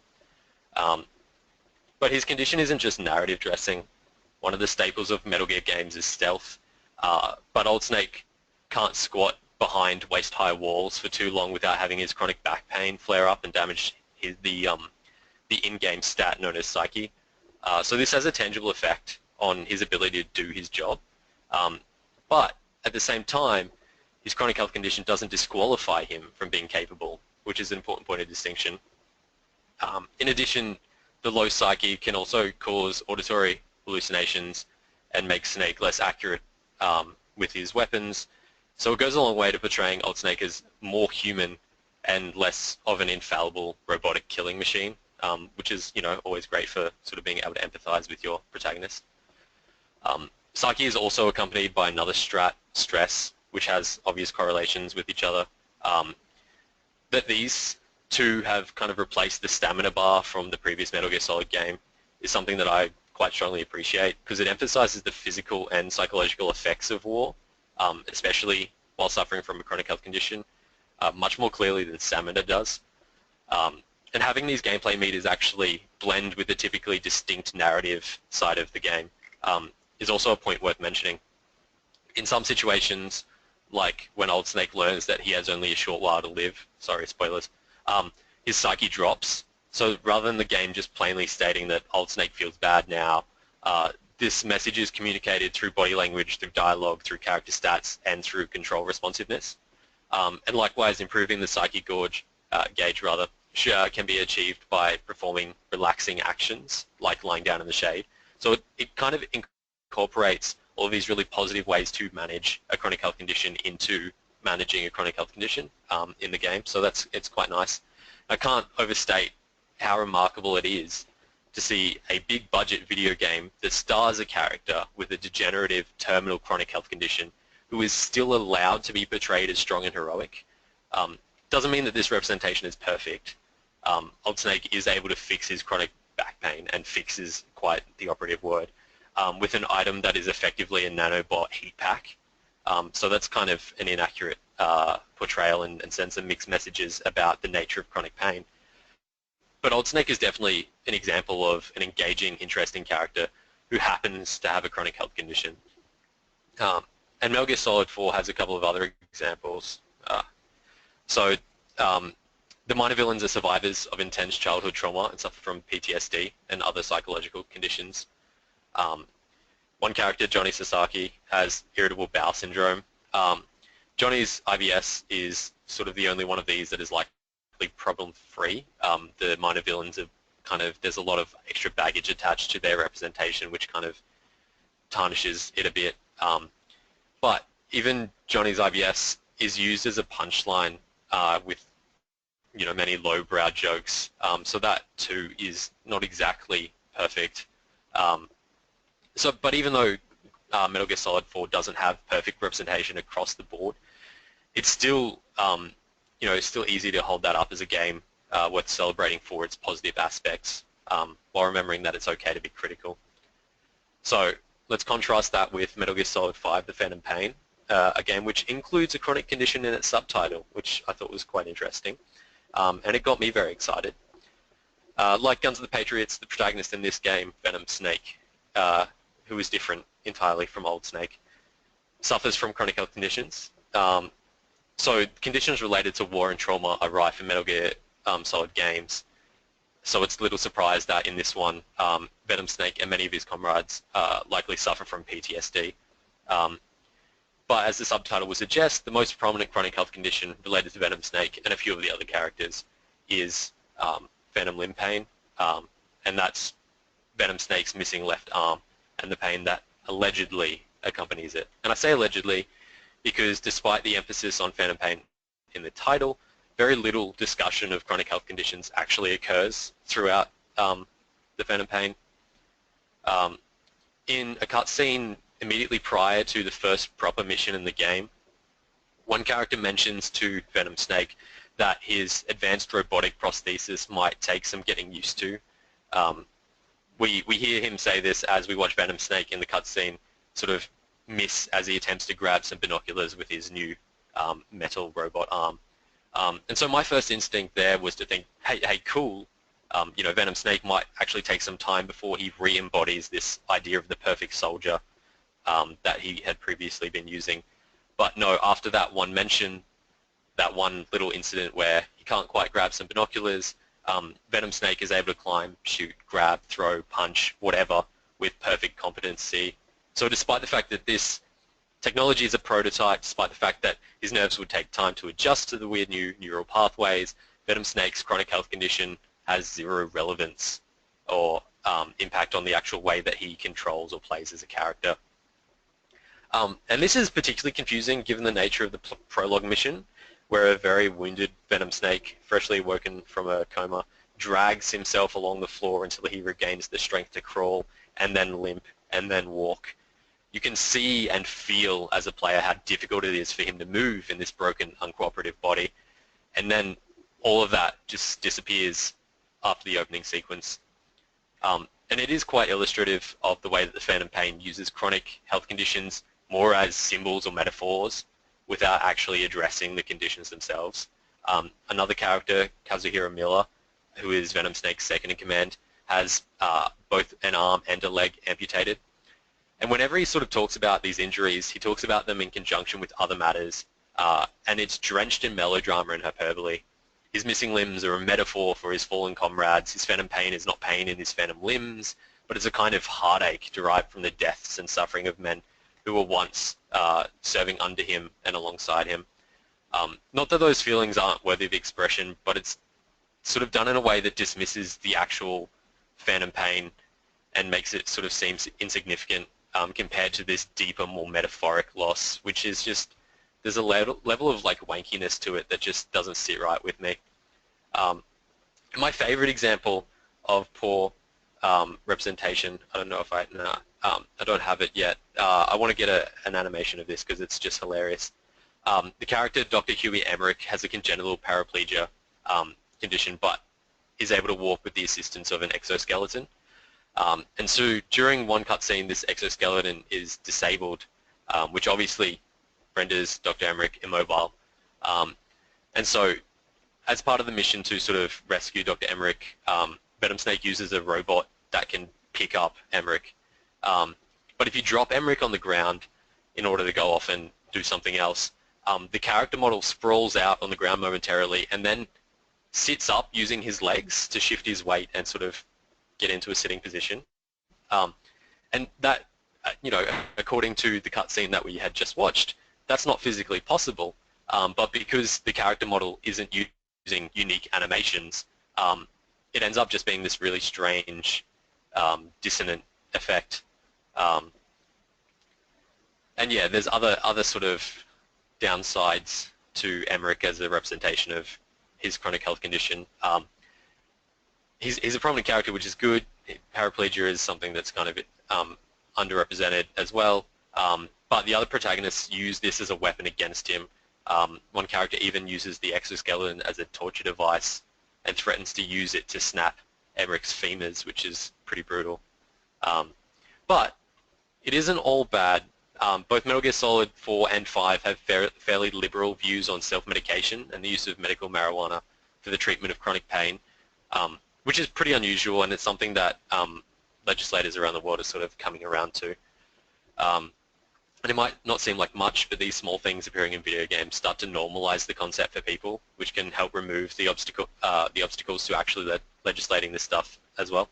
But his condition isn't just narrative dressing. One of the staples of Metal Gear games is stealth, but Old Snake can't squat behind waist-high walls for too long without having his chronic back pain flare up and damage the in-game stat known as Psyche. So this has a tangible effect on his ability to do his job. But at the same time, his chronic health condition doesn't disqualify him from being capable, which is an important point of distinction. In addition, the low Psyche can also cause auditory hallucinations and make Snake less accurate with his weapons. So it goes a long way to portraying Old Snake as more human and less of an infallible robotic killing machine, which is, always great for sort of being able to empathize with your protagonist. Psyche is also accompanied by another strat, stress, which has obvious correlations with each other. That these two have kind of replaced the stamina bar from the previous Metal Gear Solid game is something that I quite strongly appreciate because it emphasizes the physical and psychological effects of war, especially while suffering from a chronic health condition, much more clearly than stamina does. And having these gameplay meters actually blend with the typically distinct narrative side of the game is also a point worth mentioning. In some situations, like when Old Snake learns that he has only a short while to live, sorry, spoilers, his psyche drops. So rather than the game just plainly stating that Old Snake feels bad now, this message is communicated through body language, through dialogue, through character stats, and through control responsiveness. And likewise, improving the psyche gauge can be achieved by performing relaxing actions, like lying down in the shade. So it kind of incorporates all of these really positive ways to manage a chronic health condition into managing a chronic health condition in the game. So it's quite nice. I can't overstate how remarkable it is to see a big budget video game that stars a character with a degenerative terminal chronic health condition who is still allowed to be portrayed as strong and heroic. Doesn't mean that this representation is perfect. Old Snake is able to fix his chronic back pain, and fix is quite the operative word, with an item that is effectively a nanobot heat pack. So that's kind of an inaccurate portrayal and sends some mixed messages about the nature of chronic pain. But Old Snake is definitely an example of an engaging, interesting character who happens to have a chronic health condition. And Metal Gear Solid 4 has a couple of other examples. The minor villains are survivors of intense childhood trauma and suffer from PTSD and other psychological conditions. One character, Johnny Sasaki, has irritable bowel syndrome. Johnny's IBS is sort of the only one of these that is likely problem-free. The minor villains are there's a lot of extra baggage attached to their representation, which kind of tarnishes it a bit. But even Johnny's IBS is used as a punchline with many lowbrow jokes. So that too is not exactly perfect. But even though Metal Gear Solid 4 doesn't have perfect representation across the board, it's still it's still easy to hold that up as a game worth celebrating for its positive aspects, while remembering that it's okay to be critical. So let's contrast that with Metal Gear Solid 5: The Phantom Pain, a game which includes a chronic condition in its subtitle, which I thought was quite interesting, and it got me very excited. Like Guns of the Patriots, the protagonist in this game, Venom Snake, who is different entirely from Old Snake, suffers from chronic health conditions. So conditions related to war and trauma are rife in Metal Gear Solid games. So it's little surprise that in this one, Venom Snake and many of his comrades likely suffer from PTSD. But as the subtitle would suggest, the most prominent chronic health condition related to Venom Snake and a few of the other characters is phantom limb pain, and that's Venom Snake's missing left arm and the pain that allegedly accompanies it. And I say allegedly because despite the emphasis on phantom pain in the title, very little discussion of chronic health conditions actually occurs throughout the phantom pain. In a cutscene immediately prior to the first proper mission in the game, one character mentions to Venom Snake that his advanced robotic prosthesis might take some getting used to. We hear him say this as we watch Venom Snake in the cutscene sort of miss as he attempts to grab some binoculars with his new metal robot arm. And so my first instinct there was to think, hey, cool. Venom Snake might actually take some time before he re-embodies this idea of the perfect soldier that he had previously been using. But no, after that one mention, that one little incident where he can't quite grab some binoculars, Venom Snake is able to climb, shoot, grab, throw, punch, whatever, with perfect competency. So despite the fact that this technology is a prototype, despite the fact that his nerves would take time to adjust to the weird new neural pathways, Venom Snake's chronic health condition has zero relevance or impact on the actual way that he controls or plays as a character. And this is particularly confusing given the nature of the prologue mission, where a very wounded Venom Snake, freshly awoken from a coma, drags himself along the floor until he regains the strength to crawl and then limp and then walk. You can see and feel as a player how difficult it is for him to move in this broken, uncooperative body. And then all of that just disappears after the opening sequence. And it is quite illustrative of the way that the Phantom Pain uses chronic health conditions more as symbols or metaphors without actually addressing the conditions themselves. Another character, Kazuhiro Miller, who is Venom Snake's second in command, has both an arm and a leg amputated. And whenever he sort of talks about these injuries, he talks about them in conjunction with other matters, and it's drenched in melodrama and hyperbole. His missing limbs are a metaphor for his fallen comrades. His phantom pain is not pain in his phantom limbs, but it's a kind of heartache derived from the deaths and suffering of men who were once serving under him and alongside him. Not that those feelings aren't worthy of expression, but it's sort of done in a way that dismisses the actual phantom pain and makes it sort of seem insignificant compared to this deeper, more metaphoric loss, which is just, there's a level of like wankiness to it that just doesn't sit right with me. My favorite example of poor representation, I don't know if I don't have it yet. I want to get an animation of this because it's just hilarious. The character Dr. Huey Emmerich has a congenital paraplegia condition, but is able to walk with the assistance of an exoskeleton. And so during one cutscene, this exoskeleton is disabled, which obviously renders Dr. Emmerich immobile. And so as part of the mission to sort of rescue Dr. Emmerich, Venom Snake uses a robot that can pick up Emmerich. But if you drop Emmerich on the ground in order to go off and do something else, the character model sprawls out on the ground momentarily and then sits up using his legs to shift his weight and sort of get into a sitting position. And that, according to the cutscene that we had just watched, that's not physically possible. But because the character model isn't using unique animations, it ends up just being this really strange, dissonant effect. And yeah, there's other sort of downsides to Emmerich as a representation of his chronic health condition. He's a prominent character, which is good. Paraplegia is something that's kind of underrepresented as well. But the other protagonists use this as a weapon against him. One character even uses the exoskeleton as a torture device and threatens to use it to snap Emmerich's femurs, which is pretty brutal. But it isn't all bad. Both Metal Gear Solid 4 and 5 have fairly liberal views on self-medication and the use of medical marijuana for the treatment of chronic pain, which is pretty unusual, and it's something that legislators around the world are sort of coming around to. And it might not seem like much, but these small things appearing in video games start to normalize the concept for people, which can help remove the obstacles to actually legislating this stuff as well.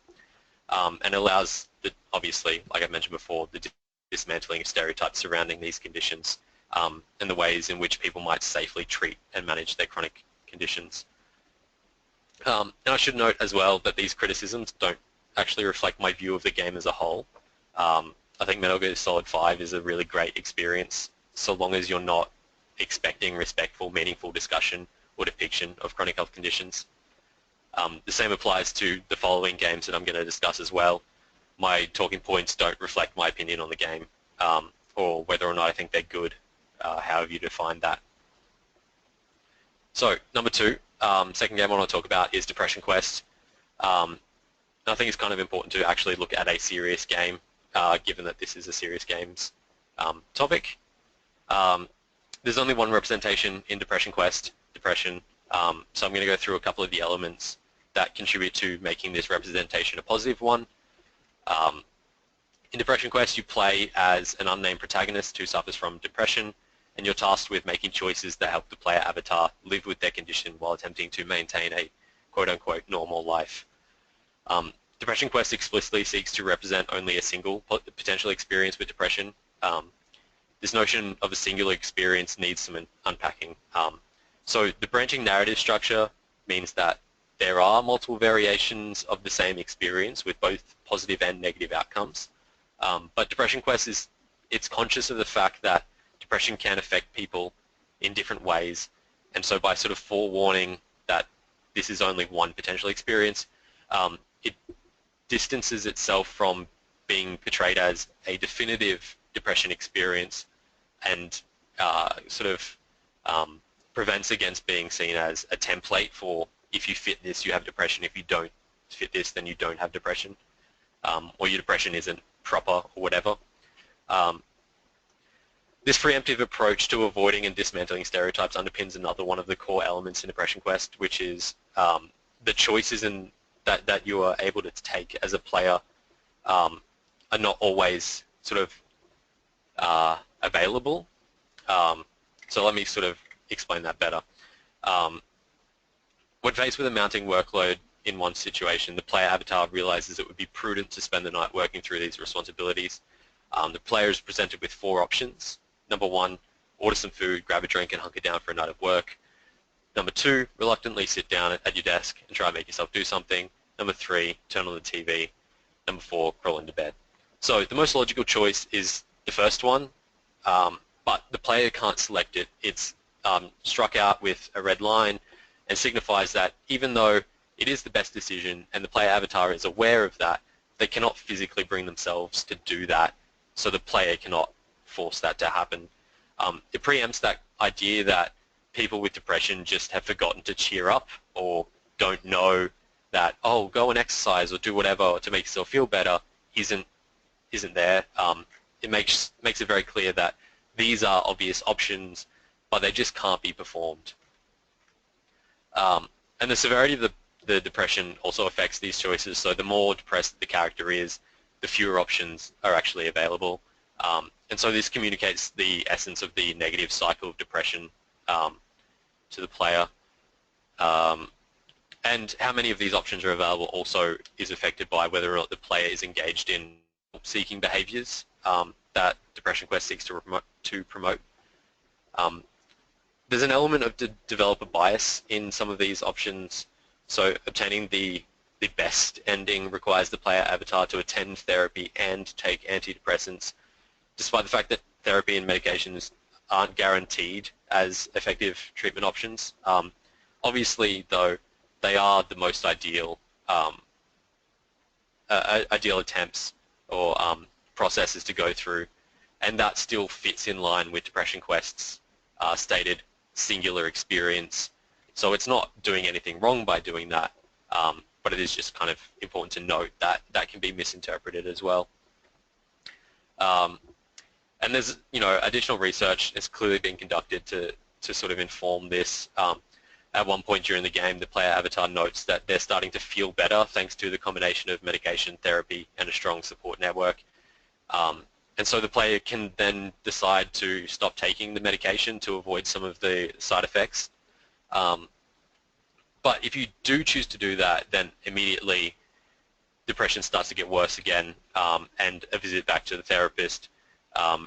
And allows, obviously, like I mentioned before, the dismantling of stereotypes surrounding these conditions and the ways in which people might safely treat and manage their chronic conditions. And I should note as well that these criticisms don't actually reflect my view of the game as a whole. I think Metal Gear Solid 5 is a really great experience so long as you're not expecting respectful, meaningful discussion or depiction of chronic health conditions. The same applies to the following games that I'm going to discuss as well. My talking points don't reflect my opinion on the game or whether or not I think they're good, however you define that. So number two, second game I want to talk about is Depression Quest. I think it's kind of important to actually look at a serious game, given that this is a serious games topic. There's only one representation in Depression Quest, depression, so I'm going to go through a couple of the elements that contribute to making this representation a positive one. In Depression Quest, you play as an unnamed protagonist who suffers from depression, and you're tasked with making choices that help the player avatar live with their condition while attempting to maintain a quote-unquote normal life. Depression Quest explicitly seeks to represent only a single potential experience with depression. This notion of a singular experience needs some unpacking. So the branching narrative structure means that there are multiple variations of the same experience with both positive and negative outcomes. But Depression Quest it's conscious of the fact that depression can affect people in different ways, and so by sort of forewarning that this is only one potential experience, it distances itself from being portrayed as a definitive depression experience and sort of prevents against being seen as a template for if you fit this, you have depression. If you don't fit this, then you don't have depression, or your depression isn't proper or whatever. This preemptive approach to avoiding and dismantling stereotypes underpins another one of the core elements in Depression Quest, which is the choices that you are able to take as a player are not always sort of available. So let me sort of explain that better. When faced with a mounting workload in one situation, the player avatar realizes it would be prudent to spend the night working through these responsibilities. The player is presented with 4 options. Number 1, order some food, grab a drink, and hunker down for a night of work. Number 2, reluctantly sit down at your desk and try and make yourself do something. Number 3, turn on the TV. Number 4, crawl into bed. So the most logical choice is the first one, but the player can't select it. It's struck out with a red line and signifies that even though it is the best decision and the player avatar is aware of that, they cannot physically bring themselves to do that, so the player cannot force that to happen. It preempts that idea that people with depression just have forgotten to cheer up or don't know that, oh, go and exercise or do whatever to make yourself feel better isn't there. It makes it very clear that these are obvious options, but they just can't be performed. And the severity of the depression also affects these choices, so the more depressed the character is, the fewer options are actually available. And so this communicates the essence of the negative cycle of depression to the player. And how many of these options are available also is affected by whether or not the player is engaged in seeking behaviors that Depression Quest seeks to promote. There's an element of developer bias in some of these options. So obtaining the best ending requires the player avatar to attend therapy and take antidepressants, despite the fact that therapy and medications aren't guaranteed as effective treatment options. Obviously, though, they are the most ideal ideal attempts or processes to go through, and that still fits in line with Depression Quest's stated singular experience. So it's not doing anything wrong by doing that, but it is just kind of important to note that that can be misinterpreted as well. And there's, additional research has clearly been conducted to sort of inform this. At one point during the game, the player avatar notes that they're starting to feel better thanks to the combination of medication, therapy, and a strong support network. And so the player can then decide to stop taking the medication to avoid some of the side effects. But if you do choose to do that, then immediately depression starts to get worse again, and a visit back to the therapist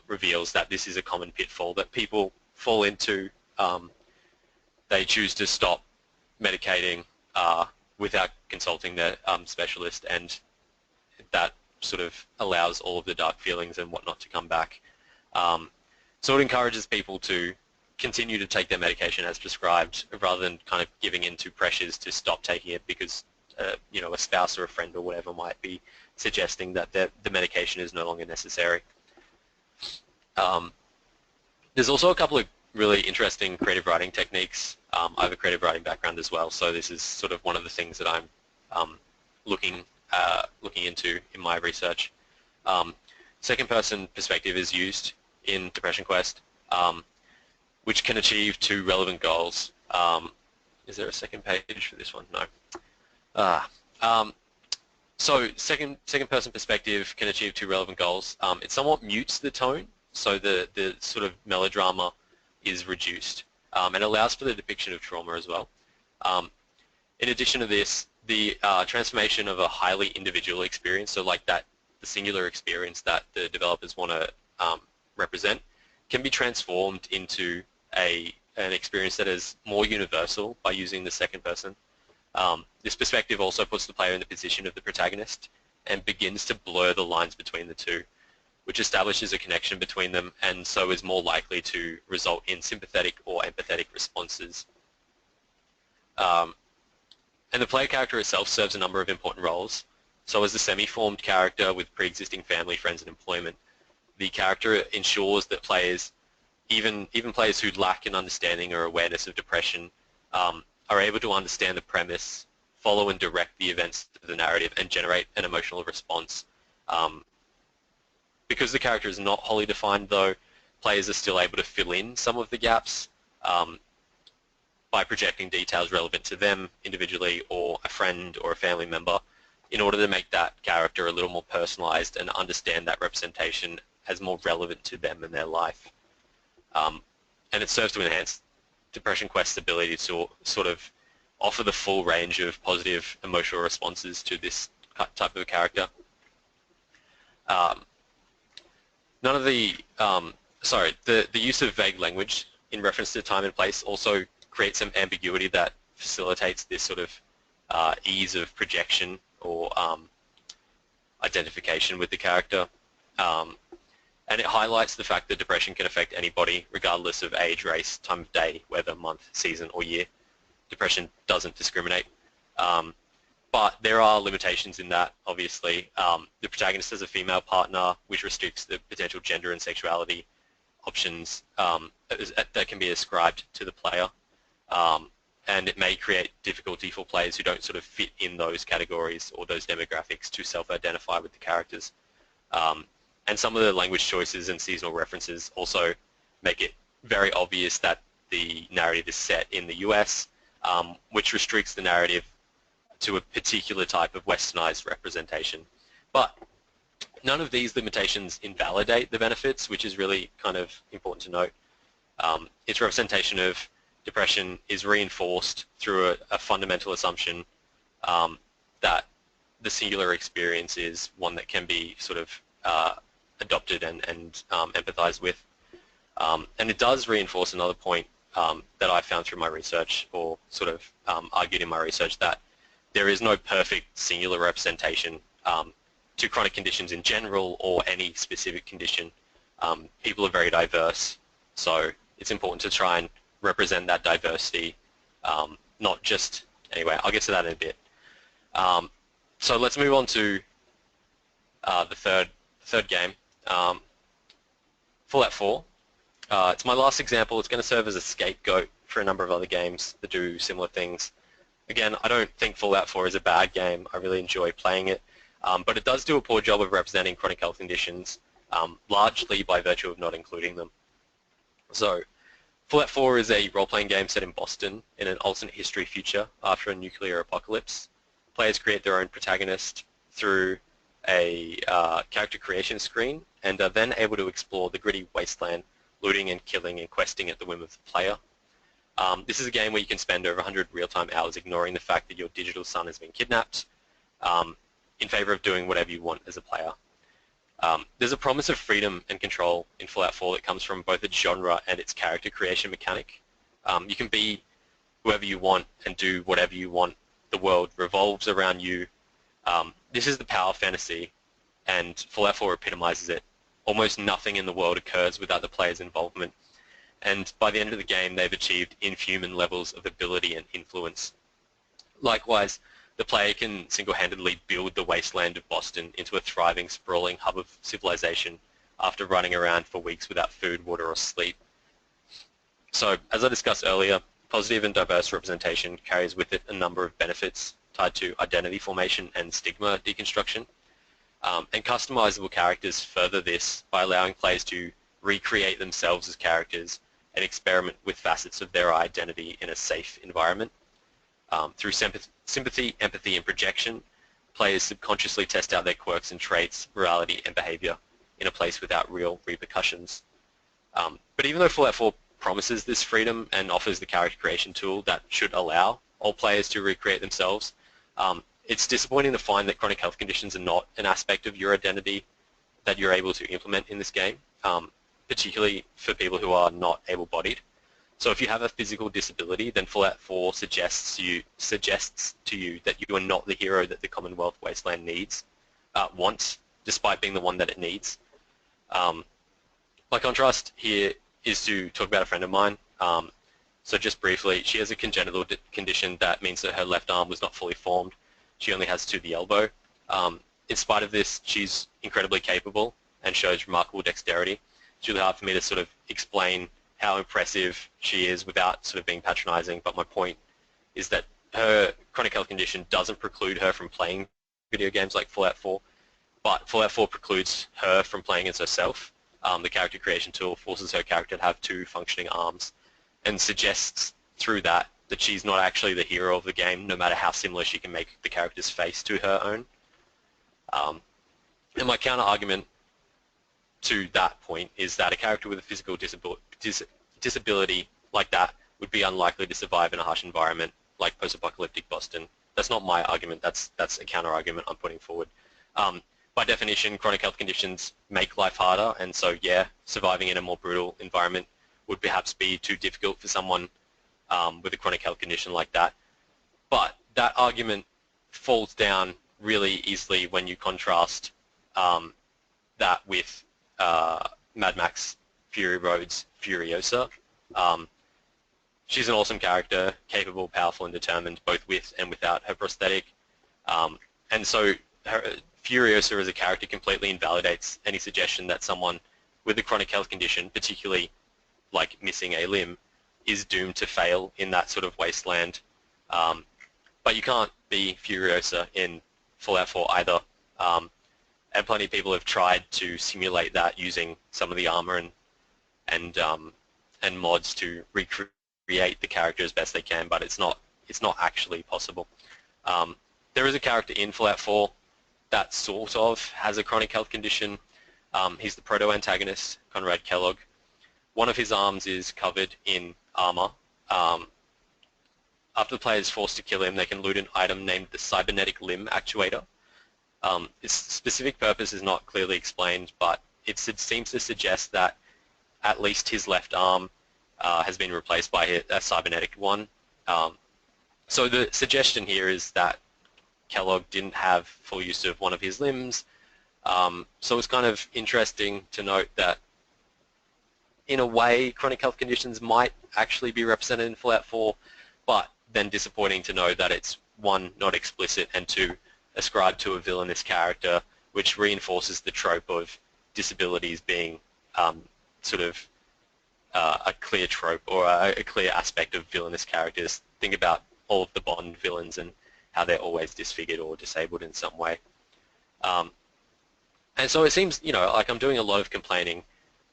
reveals that this is a common pitfall that people fall into. They choose to stop medicating without consulting their specialist, and that sort of allows all of the dark feelings and whatnot to come back. So it encourages people to continue to take their medication as prescribed rather than kind of giving in to pressures to stop taking it because a spouse or a friend or whatever might be suggesting that the medication is no longer necessary. There's also a couple of really interesting creative writing techniques. I have a creative writing background as well, so this is sort of one of the things that I'm looking into in my research. Second-person perspective is used in Depression Quest, which can achieve two relevant goals. Is there a second page for this one? No. So second-person perspective can achieve two relevant goals. It somewhat mutes the tone, so the sort of melodrama is reduced, and allows for the depiction of trauma as well. In addition to this, the transformation of a highly individual experience, so like that, the singular experience that the developers want to represent, can be transformed into an experience that is more universal by using the second person. This perspective also puts the player in the position of the protagonist and begins to blur the lines between the two, which establishes a connection between them and so is more likely to result in sympathetic or empathetic responses. And the player character itself serves a number of important roles. So as a semi-formed character with pre-existing family, friends, and employment, the character ensures that players, even players who lack an understanding or awareness of depression, are able to understand the premise, follow and direct the events of the narrative, and generate an emotional response. Because the character is not wholly defined, though, players are still able to fill in some of the gaps by projecting details relevant to them individually or a friend or a family member in order to make that character a little more personalized and understand that representation as more relevant to them in their life. And it serves to enhance Depression Quest's ability to sort of offer the full range of positive emotional responses to this type of character. None of the use of vague language in reference to time and place also creates some ambiguity that facilitates this sort of ease of projection or identification with the character. And it highlights the fact that depression can affect anybody regardless of age, race, time of day, weather, month, season, or year. Depression doesn't discriminate. But there are limitations in that, obviously. The protagonist has a female partner, which restricts the potential gender and sexuality options that can be ascribed to the player. And it may create difficulty for players who don't sort of fit in those categories or those demographics to self-identify with the characters. And some of the language choices and seasonal references also make it very obvious that the narrative is set in the US, which restricts the narrative to a particular type of westernized representation. But none of these limitations invalidate the benefits, which is really kind of important to note. Its representation of depression is reinforced through a fundamental assumption that the singular experience is one that can be sort of adopted and empathized with. And it does reinforce another point that I found through my research, or sort of argued in my research, that there is no perfect singular representation to chronic conditions in general or any specific condition. People are very diverse, so it's important to try and represent that diversity, not just, anyway, I'll get to that in a bit. So let's move on to the third game, Fallout 4. It's my last example. It's going to serve as a scapegoat for a number of other games that do similar things. Again, I don't think Fallout 4 is a bad game. I really enjoy playing it. But it does do a poor job of representing chronic health conditions, largely by virtue of not including them. So Fallout 4 is a role-playing game set in Boston in an alternate history future after a nuclear apocalypse. Players create their own protagonist through a character creation screen and are then able to explore the gritty wasteland, looting and killing and questing at the whim of the player. This is a game where you can spend over 100 real-time hours ignoring the fact that your digital son has been kidnapped in favor of doing whatever you want as a player. There's a promise of freedom and control in Fallout 4 that comes from both its genre and its character creation mechanic. You can be whoever you want and do whatever you want. The world revolves around you. This is the power fantasy, and Fallout 4 epitomizes it. Almost nothing in the world occurs without the player's involvement, and by the end of the game they've achieved inhuman levels of ability and influence. Likewise, the player can single-handedly build the wasteland of Boston into a thriving, sprawling hub of civilization after running around for weeks without food, water, or sleep. So as I discussed earlier, positive and diverse representation carries with it a number of benefits tied to identity formation and stigma deconstruction. And customizable characters further this by allowing players to recreate themselves as characters and experiment with facets of their identity in a safe environment. Through sympathy, empathy, and projection, players subconsciously test out their quirks and traits, morality, and behavior in a place without real repercussions. But even though Fallout 4 promises this freedom and offers the character creation tool that should allow all players to recreate themselves, it's disappointing to find that chronic health conditions are not an aspect of your identity that you're able to implement in this game, particularly for people who are not able-bodied. So if you have a physical disability, then Fallout 4 suggests to you that you are not the hero that the Commonwealth Wasteland wants, despite being the one that it needs. My contrast here is to talk about a friend of mine. So just briefly, she has a congenital condition that means that her left arm was not fully formed. She only has to the elbow. In spite of this, she's incredibly capable and shows remarkable dexterity. It's really hard for me to sort of explain how impressive she is without sort of being patronizing, but my point is that her chronic health condition doesn't preclude her from playing video games like Fallout 4, but Fallout 4 precludes her from playing as herself. The character creation tool forces her character to have 2 functioning arms and suggests through that she's not actually the hero of the game, no matter how similar she can make the character's face to her own. And my counter-argument to that point is that a character with a physical disability like that would be unlikely to survive in a harsh environment like post-apocalyptic Boston. That's not my argument, that's a counter-argument I'm putting forward. By definition, chronic health conditions make life harder, and so yeah, surviving in a more brutal environment would perhaps be too difficult for someone with a chronic health condition like that. But that argument falls down really easily when you contrast that with Mad Max Fury Road's Furiosa. She's an awesome character, capable, powerful, and determined, both with and without her prosthetic. And so Furiosa as a character completely invalidates any suggestion that someone with a chronic health condition, particularly like missing a limb, is doomed to fail in that sort of wasteland. But you can't be Furiosa in Fallout 4 either. And plenty of people have tried to simulate that using some of the armor and mods to recreate the character as best they can, but it's not actually possible. There is a character in Fallout 4 that sort of has a chronic health condition. He's the proto-antagonist, Conrad Kellogg. One of his arms is covered in armor. After the player is forced to kill him, they can loot an item named the cybernetic limb actuator. Its specific purpose is not clearly explained, but it seems to suggest that at least his left arm has been replaced by a cybernetic one. So the suggestion here is that Kellogg didn't have full use of one of his limbs. So it's kind of interesting to note that in a way chronic health conditions might actually be represented in Fallout 4, but then disappointing to know that it's, 1, not explicit, and 2, ascribed to a villainous character, which reinforces the trope of disabilities being sort of a clear trope or a clear aspect of villainous characters. Think about all of the Bond villains and how they're always disfigured or disabled in some way. And so it seems, like I'm doing a lot of complaining.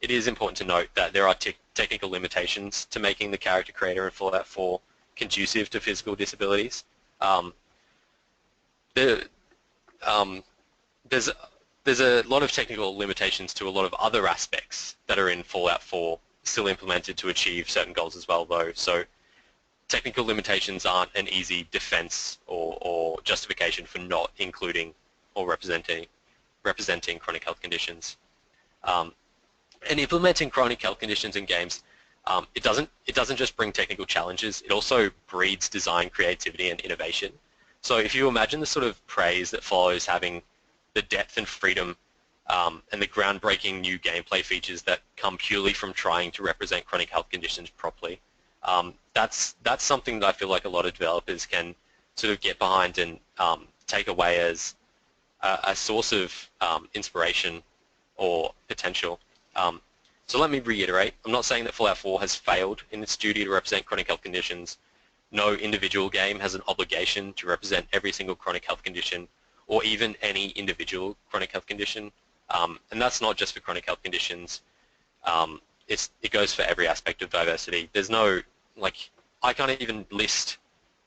It is important to note that there are technical limitations to making the character creator in Fallout 4 conducive to physical disabilities. There's a lot of technical limitations to a lot of other aspects that are in Fallout 4 still implemented to achieve certain goals as well, though. So technical limitations aren't an easy defense or justification for not including or representing chronic health conditions. And implementing chronic health conditions in games, it doesn't just bring technical challenges, it also breeds design creativity and innovation. So if you imagine the sort of praise that follows having the depth and freedom and the groundbreaking new gameplay features that come purely from trying to represent chronic health conditions properly, that's something that I feel like a lot of developers can sort of get behind and take away as a source of inspiration or potential. So let me reiterate, I'm not saying that Fallout 4 has failed in its duty to represent chronic health conditions. No individual game has an obligation to represent every single chronic health condition or even any individual chronic health condition. And that's not just for chronic health conditions. It goes for every aspect of diversity. There's no, like, I can't even list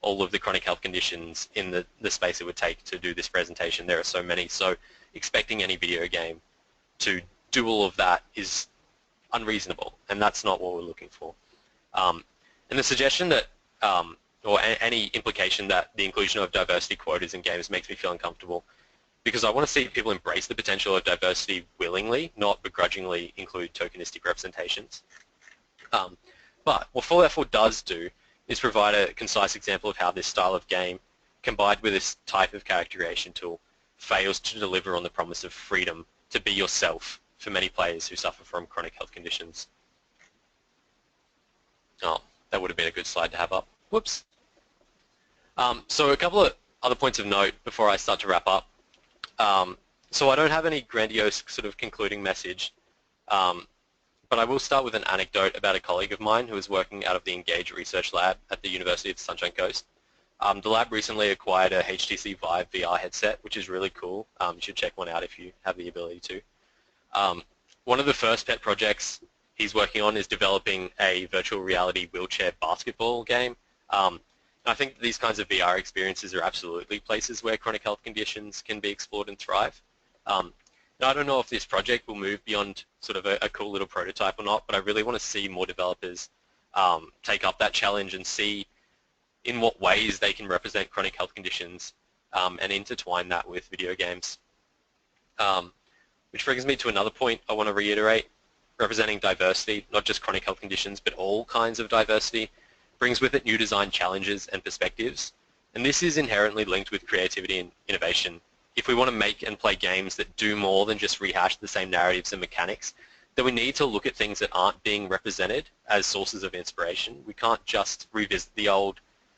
all of the chronic health conditions in the space it would take to do this presentation. There are so many. So expecting any video game to do all of that is unreasonable, and that's not what we're looking for. And the suggestion that, or any implication that the inclusion of diversity quotas in games makes me feel uncomfortable, because I want to see people embrace the potential of diversity willingly, not begrudgingly include tokenistic representations. But what Fallout 4 does do is provide a concise example of how this style of game, combined with this type of character creation tool, fails to deliver on the promise of freedom to be yourself for many players who suffer from chronic health conditions. Oh, that would have been a good slide to have up. Whoops. So a couple of other points of note before I start to wrap up. So I don't have any grandiose sort of concluding message, but I will start with an anecdote about a colleague of mine who is working out of the Engage Research Lab at the University of the Sunshine Coast. The lab recently acquired a HTC Vive VR headset, which is really cool. You should check one out if you have the ability to. One of the first pet projects he's working on is developing a virtual reality wheelchair basketball game. I think these kinds of VR experiences are absolutely places where chronic health conditions can be explored and thrive. Now, I don't know if this project will move beyond sort of a cool little prototype or not, but I really want to see more developers take up that challenge and see in what ways they can represent chronic health conditions and intertwine that with video games. Which brings me to another point I want to reiterate. Representing diversity, not just chronic health conditions, but all kinds of diversity, brings with it new design challenges and perspectives. And this is inherently linked with creativity and innovation. If we want to make and play games that do more than just rehash the same narratives and mechanics, then we need to look at things that aren't being represented as sources of inspiration. We can't just revisit the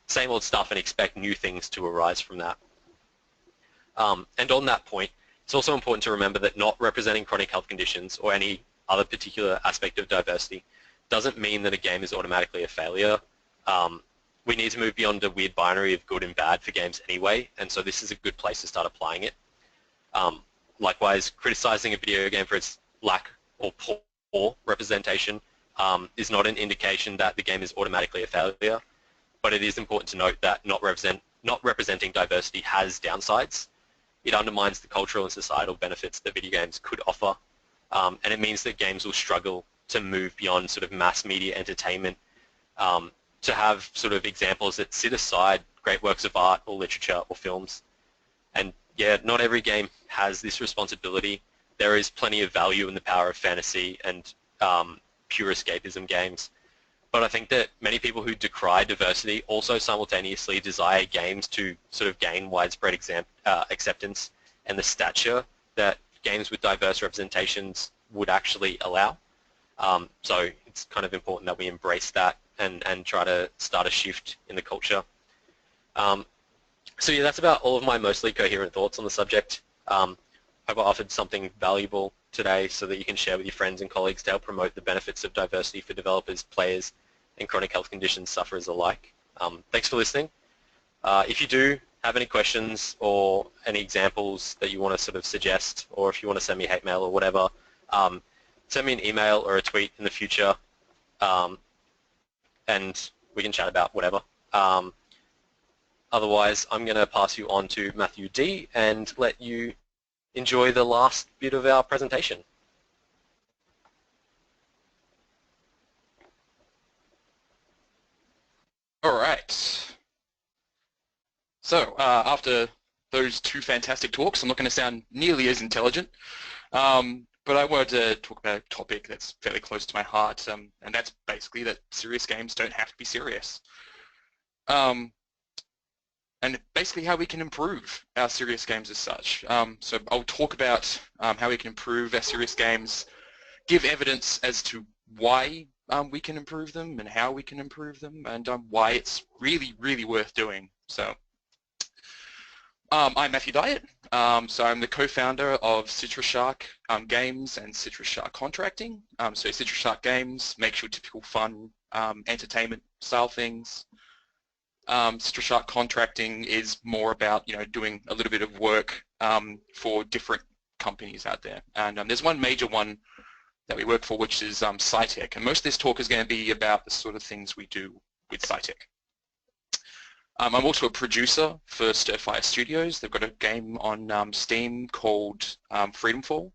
same old stuff and expect new things to arise from that. And on that point, it's also important to remember that not representing chronic health conditions or any other particular aspect of diversity doesn't mean that a game is automatically a failure. We need to move beyond a weird binary of good and bad for games anyway, and so this is a good place to start applying it. Likewise, criticizing a video game for its lack or poor representation is not an indication that the game is automatically a failure, but it is important to note that not representing diversity has downsides. It undermines the cultural and societal benefits that video games could offer, and it means that games will struggle to move beyond sort of mass media entertainment to have sort of examples that sit aside great works of art or literature or films. And yeah, not every game has this responsibility. There is plenty of value in the power of fantasy and pure escapism games. But I think that many people who decry diversity also simultaneously desire games to sort of gain widespread acceptance and the stature that games with diverse representations would actually allow. So it's kind of important that we embrace that and try to start a shift in the culture. So yeah, that's about all of my mostly coherent thoughts on the subject. Hope I offered something valuable today so that you can share with your friends and colleagues to help promote the benefits of diversity for developers, players, and chronic health conditions sufferers alike. Thanks for listening. If you do have any questions or any examples that you want to sort of suggest, or if you want to send me hate mail or whatever, send me an email or a tweet in the future, and we can chat about whatever. Otherwise, I'm going to pass you on to Matthew D. and let you enjoy the last bit of our presentation. All right. So after those two fantastic talks, I'm not going to sound nearly as intelligent, but I wanted to talk about a topic that's fairly close to my heart, and that's basically that serious games don't have to be serious. And basically how we can improve our serious games as such. So I'll talk about how we can improve our serious games, give evidence as to why we can improve them and how we can improve them, and why it's really, really worth doing. So I'm Matthew Diet. So I'm the co-founder of Citrus Shark Games and Citrus Shark Contracting. So Citrus Shark Games makes your typical fun entertainment style things. Citrus Shark Contracting is more about doing a little bit of work for different companies out there. And there's one major one that we work for, which is SciTech. And most of this talk is going to be about the sort of things we do with SciTech. I'm also a producer for Stirfire Studios. They've got a game on Steam called Freedomfall.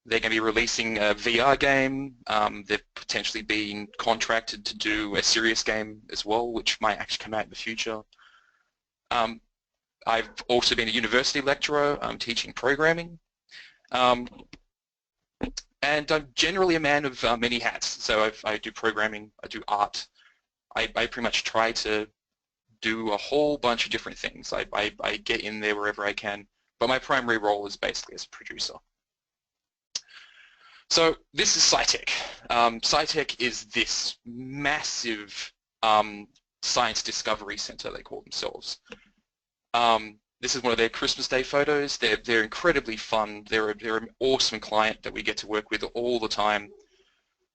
They're going to be releasing a VR game. They're potentially being contracted to do a serious game as well, which might actually come out in the future. I've also been a university lecturer teaching programming. And I'm generally a man of many hats. So I do programming, I do art. I pretty much try to do a whole bunch of different things. I get in there wherever I can, but my primary role is basically as a producer. So this is SciTech. SciTech is this massive science discovery center, they call themselves. This is one of their Christmas Day photos. They're incredibly fun. They're an awesome client that we get to work with all the time.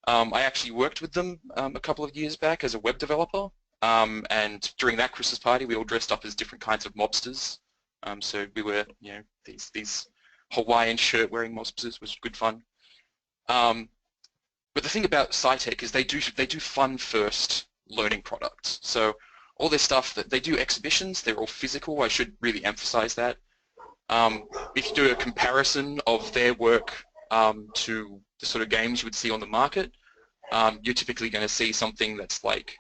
I actually worked with them a couple of years back as a web developer. And during that Christmas party, we all dressed up as different kinds of mobsters. So we were, these Hawaiian shirt-wearing mobsters, which was good fun. But the thing about SciTech is they do fun-first learning products. So all their stuff that they do exhibitions, they're all physical. I should really emphasize that. If you do a comparison of their work to the sort of games you would see on the market, you're typically going to see something that's like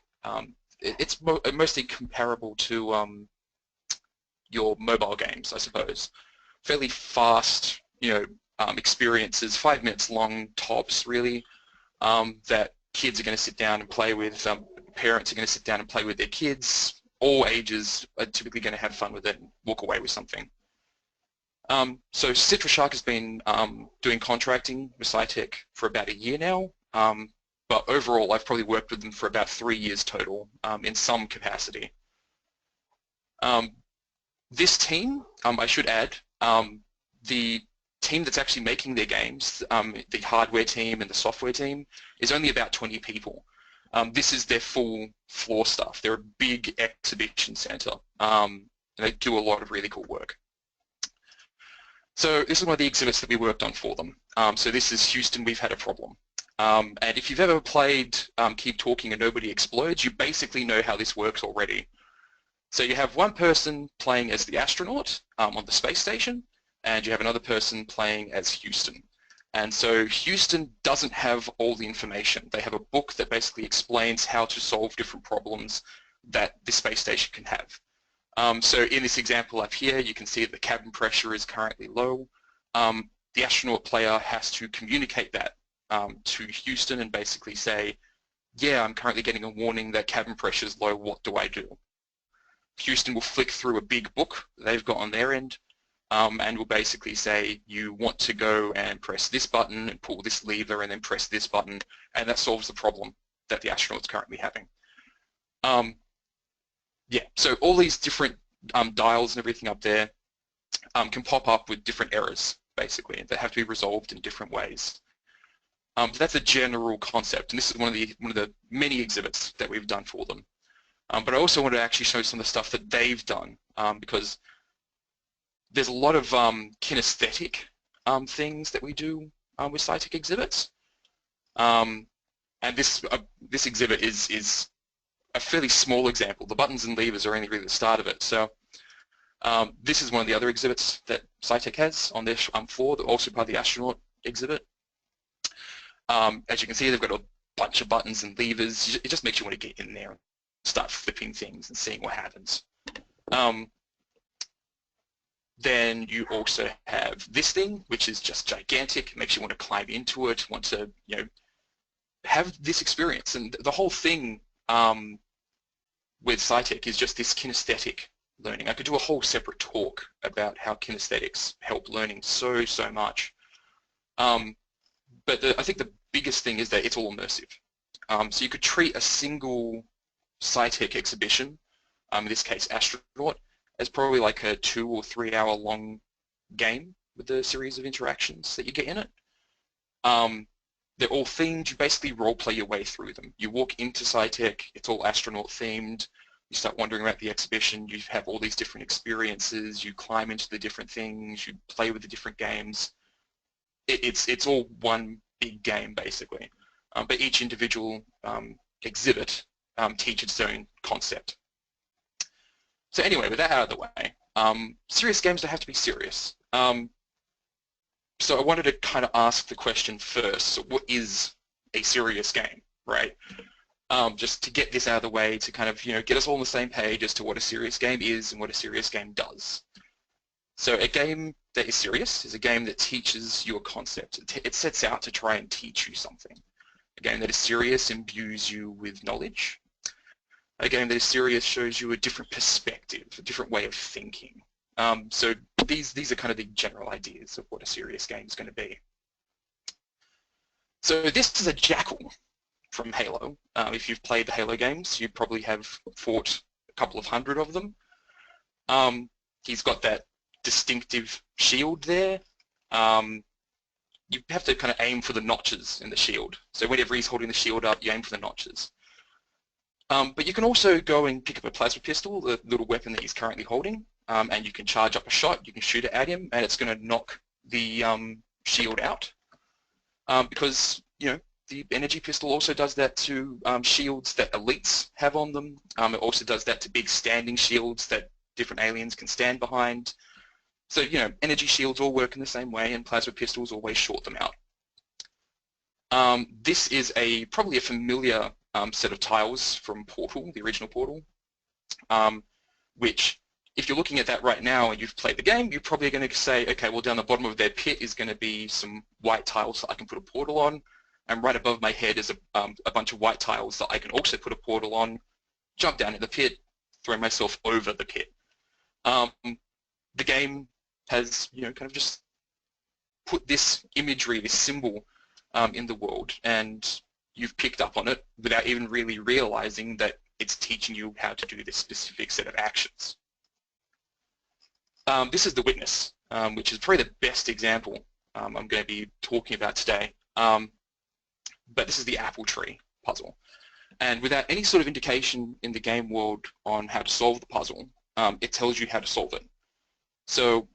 it's mostly comparable to your mobile games, I suppose. Fairly fast, experiences, 5 minutes long tops, really, that kids are going to sit down and play with. Parents are going to sit down and play with their kids. All ages are typically going to have fun with it and walk away with something. So Citrus Shark has been doing contracting with SciTech for about a year now. But overall, I've probably worked with them for about 3 years total in some capacity. This team, I should add, the team that's actually making their games, the hardware team and the software team, is only about 20 people. This is their full floor staff. They're a big exhibition center, and they do a lot of really cool work. So this is one of the exhibits that we worked on for them. So this is Houston, We've Had a Problem. And if you've ever played Keep Talking and Nobody Explodes, you basically know how this works already. So you have one person playing as the astronaut on the space station, and you have another person playing as Houston. And so Houston doesn't have all the information. They have a book that basically explains how to solve different problems that the space station can have. So in this example up here, you can see that the cabin pressure is currently low. The astronaut player has to communicate that to Houston and basically say, yeah, I'm currently getting a warning that cabin pressure is low, what do I do? Houston will flick through a big book they've got on their end and will basically say, you want to go and press this button and pull this lever and then press this button, and that solves the problem that the astronaut's currently having. Yeah, so all these different dials and everything up there can pop up with different errors, basically, that have to be resolved in different ways. But that's a general concept, and this is one of the many exhibits that we've done for them. But I also want to actually show some of the stuff that they've done, because there's a lot of kinesthetic things that we do with SciTech exhibits. And this exhibit is a fairly small example. The buttons and levers are only really the start of it. So this is one of the other exhibits that SciTech has on their floor, also part of the astronaut exhibit. As you can see, they've got a bunch of buttons and levers. It just makes you want to get in there and start flipping things and seeing what happens. Then you also have this thing, which is just gigantic. It makes you want to climb into it, want to, have this experience. And the whole thing with SciTech is just this kinesthetic learning. I could do a whole separate talk about how kinesthetics help learning so much. But I think the biggest thing is that it's all immersive. So you could treat a single SciTech exhibition, in this case astronaut, as probably like a 2 or 3 hour long game with a series of interactions that you get in it. They're all themed. You basically role play your way through them. You walk into SciTech, it's all astronaut themed. You start wandering around the exhibition, you have all these different experiences, you climb into the different things, you play with the different games. It's all one big game basically. But each individual exhibit teaches its own concept. So anyway, with that out of the way, serious games don't have to be serious. So I wanted to kind of ask the question first, so what is a serious game, right? Just to get this out of the way, to kind of, get us all on the same page as to what a serious game is and what a serious game does. So a game that is serious is a game that teaches you a concept. It sets out to try and teach you something. A game that is serious imbues you with knowledge. A game that is serious shows you a different perspective, a different way of thinking. So these are kind of the general ideas of what a serious game is going to be. So this is a jackal from Halo. If you've played the Halo games, you probably have fought a couple of hundred of them. He's got that distinctive shield there. You have to kind of aim for the notches in the shield. So whenever he's holding the shield up, you aim for the notches. But you can also go and pick up a plasma pistol, the little weapon that he's currently holding, and you can charge up a shot, you can shoot it at him, and it's going to knock the shield out. Because, the energy pistol also does that to shields that elites have on them. It also does that to big standing shields that different aliens can stand behind. So, energy shields all work in the same way, and plasma pistols always short them out. This is probably a familiar set of tiles from Portal, the original Portal, which, if you're looking at that right now and you've played the game, you're probably going to say, okay, well, down the bottom of their pit is going to be some white tiles that I can put a portal on, and right above my head is a bunch of white tiles that I can also put a portal on, jump down in the pit, throw myself over the pit. The game has, kind of just put this imagery, this symbol in the world, and you've picked up on it without even really realizing that it's teaching you how to do this specific set of actions. This is the Witness, which is probably the best example I'm going to be talking about today. But this is the apple tree puzzle. And without any sort of indication in the game world on how to solve the puzzle, it tells you how to solve it. So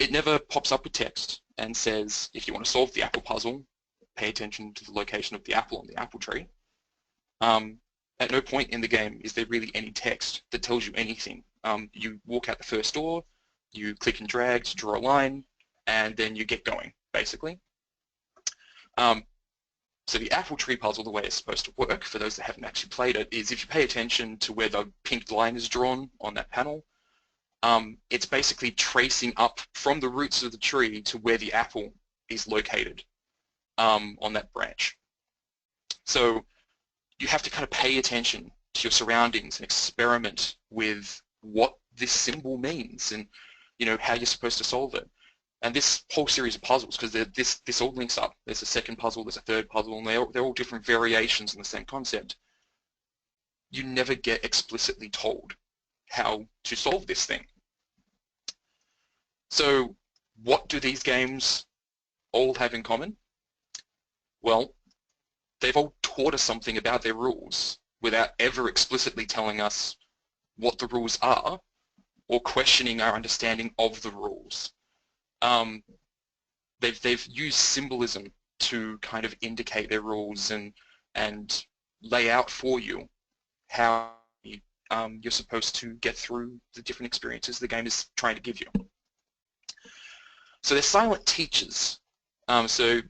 it never pops up with text and says, if you want to solve the apple puzzle, pay attention to the location of the apple on the apple tree. At no point in the game is there really any text that tells you anything. You walk out the first door, you click and drag to draw a line, and then you get going, basically. So the apple tree puzzle, the way it's supposed to work, for those that haven't actually played it, is if you pay attention to where the pink line is drawn on that panel, it's basically tracing up from the roots of the tree to where the apple is located on that branch. So you have to kind of pay attention to your surroundings and experiment with what this symbol means and how you're supposed to solve it. And this whole series of puzzles, because this all links up. There's a second puzzle, there's a third puzzle, and they're all different variations on the same concept. You never get explicitly told how to solve this thing. So what do these games all have in common? Well, they've all taught us something about their rules without ever explicitly telling us what the rules are or questioning our understanding of the rules. They've used symbolism to kind of indicate their rules and lay out for you how you're supposed to get through the different experiences the game is trying to give you. So they're silent teachers. The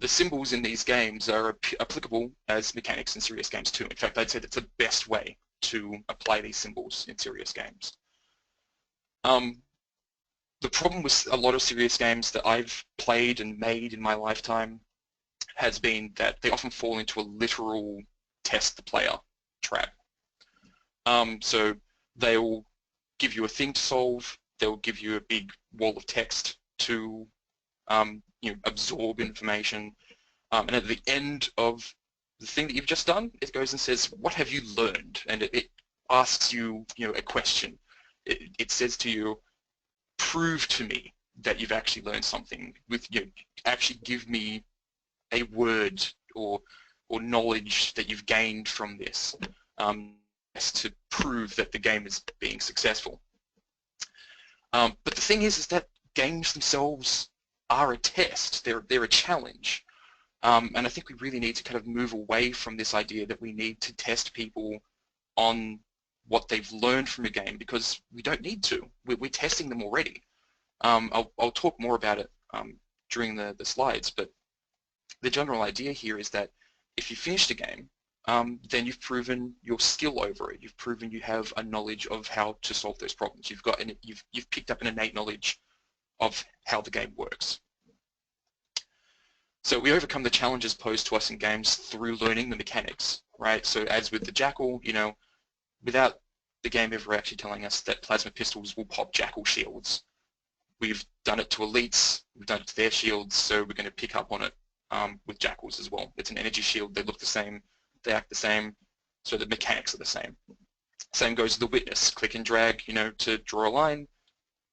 symbols in these games are applicable as mechanics in serious games too. In fact, I'd say that's the best way to apply these symbols in serious games. The problem with a lot of serious games that I've played and made in my lifetime has been that they often fall into a literal test the player trap. So they'll give you a thing to solve, they'll give you a big wall of text to absorb information, and at the end of the thing that you've just done, it goes and says, what have you learned? And it asks you, a question. It says to you, prove to me that you've actually learned something. Actually give me a word or knowledge that you've gained from this, to prove that the game is being successful. But the thing is that games themselves are a test. They're a challenge. And I think we really need to kind of move away from this idea that we need to test people on what they've learned from a game, because we don't need to. We're testing them already. I'll talk more about it during the slides, but the general idea here is that if you finished a game, then you've proven your skill over it. You've proven you have a knowledge of how to solve those problems. You've picked up an innate knowledge of how the game works. So we overcome the challenges posed to us in games through learning the mechanics, right? So as with the Jackal, without the game ever actually telling us that plasma pistols will pop Jackal shields, we've done it to elites, we've done it to their shields, so we're going to pick up on it with Jackals as well. It's an energy shield, they look the same, they act the same, so the mechanics are the same. Same goes with the Witness, click and drag, to draw a line.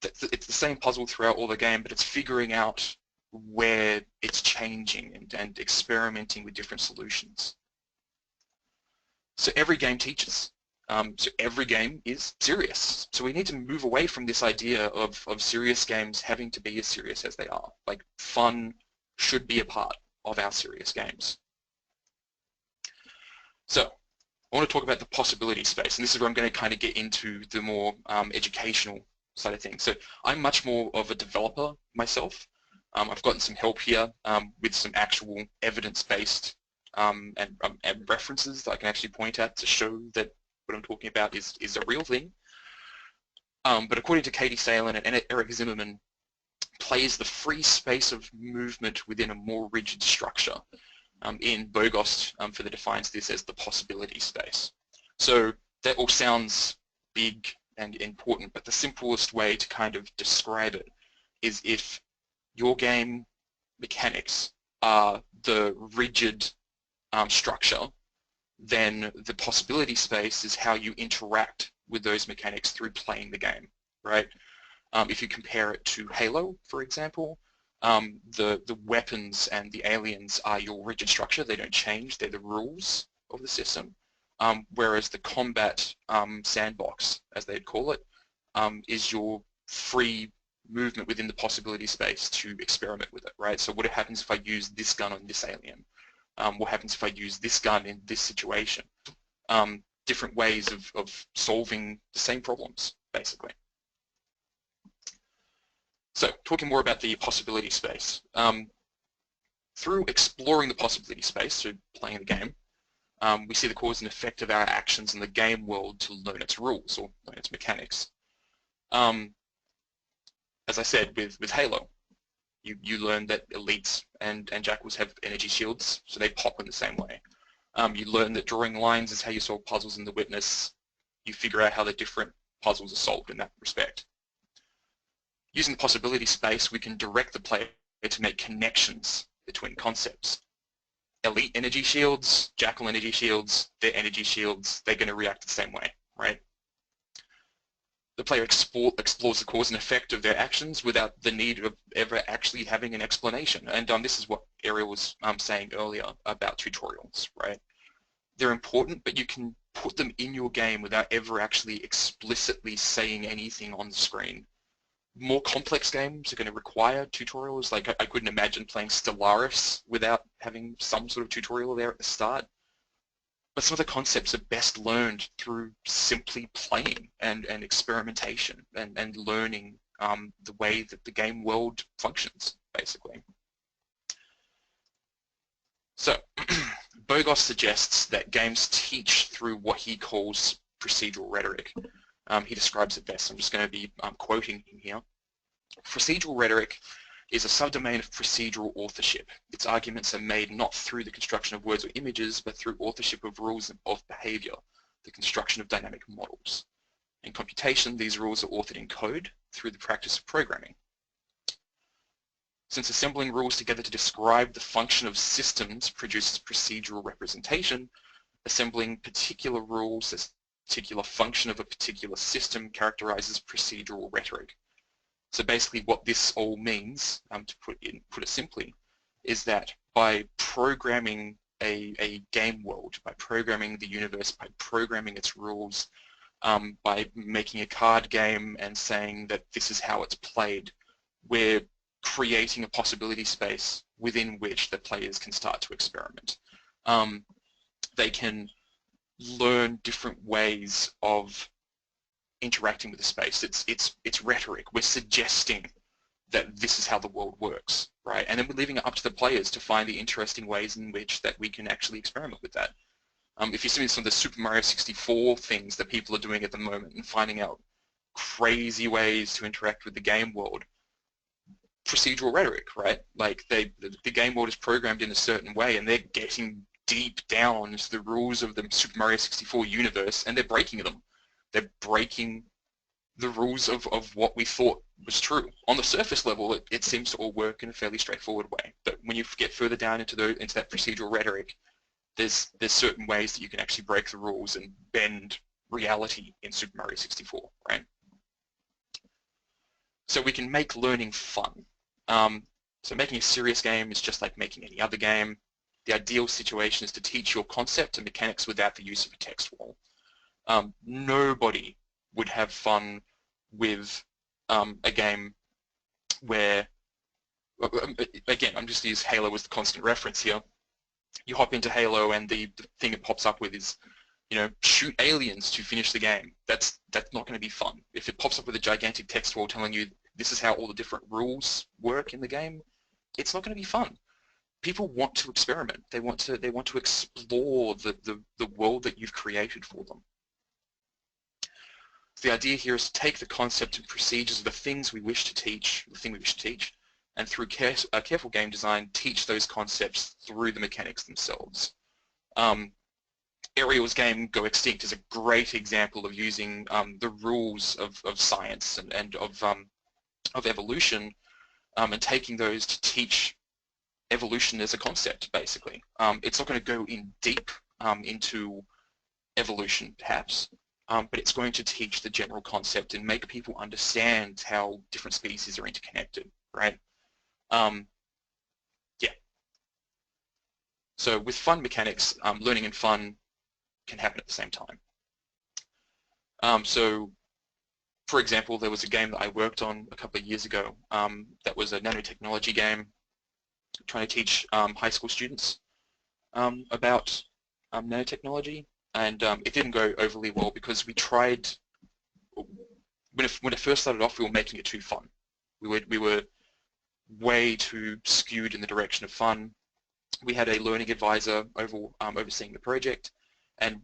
It's the same puzzle throughout all the game, but it's figuring out where it's changing and experimenting with different solutions. So every game teaches. So every game is serious. So we need to move away from this idea of serious games having to be as serious as they are. Like, fun should be a part of our serious games. So I want to talk about the possibility space, and this is where I'm going to kind of get into the more educational side of things. So I'm much more of a developer myself. I've gotten some help here with some actual evidence-based and references that I can actually point at to show that what I'm talking about is a real thing. But according to Katie Salen and Eric Zimmerman, play is the free space of movement within a more rigid structure. In Bogost further defines this as the possibility space. So that all sounds big and important, but the simplest way to kind of describe it is if your game mechanics are the rigid structure, then the possibility space is how you interact with those mechanics through playing the game, right? If you compare it to Halo, for example, the weapons and the aliens are your rigid structure. They don't change. They're the rules of the system. Whereas the combat sandbox, as they'd call it, is your free movement within the possibility space to experiment with it, right? So what happens if I use this gun on this alien? What happens if I use this gun in this situation? Different ways of solving the same problems, basically. So talking more about the possibility space. Through exploring the possibility space, so playing the game, we see the cause and effect of our actions in the game world to learn its rules or learn its mechanics. As I said, with Halo, you learn that elites and jackals have energy shields, so they pop in the same way. You learn that drawing lines is how you solve puzzles in the Witness. You figure out how the different puzzles are solved in that respect. Using the possibility space, we can direct the player to make connections between concepts. Elite energy shields, jackal energy shields, their energy shields, they're going to react the same way, right? The player explores the cause and effect of their actions without the need of ever actually having an explanation. And this is what Ariel was saying earlier about tutorials, right? They're important, but you can put them in your game without ever actually explicitly saying anything on the screen. More complex games are going to require tutorials. Like I couldn't imagine playing Stellaris without having some sort of tutorial there at the start. But some of the concepts are best learned through simply playing and experimentation and learning the way that the game world functions, basically. So Bogost suggests that games teach through what he calls procedural rhetoric. He describes it best. I'm just going to be quoting him here. Procedural rhetoric is a subdomain of procedural authorship. Its arguments are made not through the construction of words or images, but through authorship of rules of behavior, the construction of dynamic models. In computation, these rules are authored in code through the practice of programming. Since assembling rules together to describe the function of systems produces procedural representation, assembling particular rules as particular function of a particular system characterizes procedural rhetoric. So basically what this all means, to put it simply, is that by programming a game world, by programming the universe, by programming its rules, by making a card game and saying that this is how it's played, we're creating a possibility space within which the players can start to experiment. They can learn different ways of interacting with the space. It's rhetoric. We're suggesting that this is how the world works, right? And then we're leaving it up to the players to find the interesting ways in which that we can actually experiment with that. If you're seeing some of the Super Mario 64 things that people are doing at the moment and finding out crazy ways to interact with the game world, procedural rhetoric, right? Like the game world is programmed in a certain way and they're getting deep down into the rules of the Super Mario 64 universe and they're breaking them. They're breaking the rules of what we thought was true. On the surface level, it seems to all work in a fairly straightforward way. But when you get further down into that procedural rhetoric, there's certain ways that you can actually break the rules and bend reality in Super Mario 64, right? So we can make learning fun. So making a serious game is just like making any other game. The ideal situation is to teach your concept and mechanics without the use of a text wall. Nobody would have fun with a game where, again, I'm just going to use Halo as the constant reference here. You hop into Halo and the thing it pops up with is, you know, shoot aliens to finish the game. That's not going to be fun. If it pops up with a gigantic text wall telling you this is how all the different rules work in the game, it's not going to be fun. People want to experiment. They want to explore the world that you've created for them. So the idea here is to take the concept and procedures of the things we wish to teach, and through careful game design, teach those concepts through the mechanics themselves. Ariel's game Go Extinct is a great example of using the rules of science and of evolution and taking those to teach evolution as a concept, basically. It's not going to go in deep into evolution, perhaps, but it's going to teach the general concept and make people understand how different species are interconnected, right? Yeah. So with fun mechanics, learning and fun can happen at the same time. So, for example, there was a game that I worked on a couple of years ago that was a nanotechnology game trying to teach high school students about nanotechnology, and it didn't go overly well because we tried, when it first started off, we were making it too fun. We were way too skewed in the direction of fun. We had a learning advisor overseeing the project, and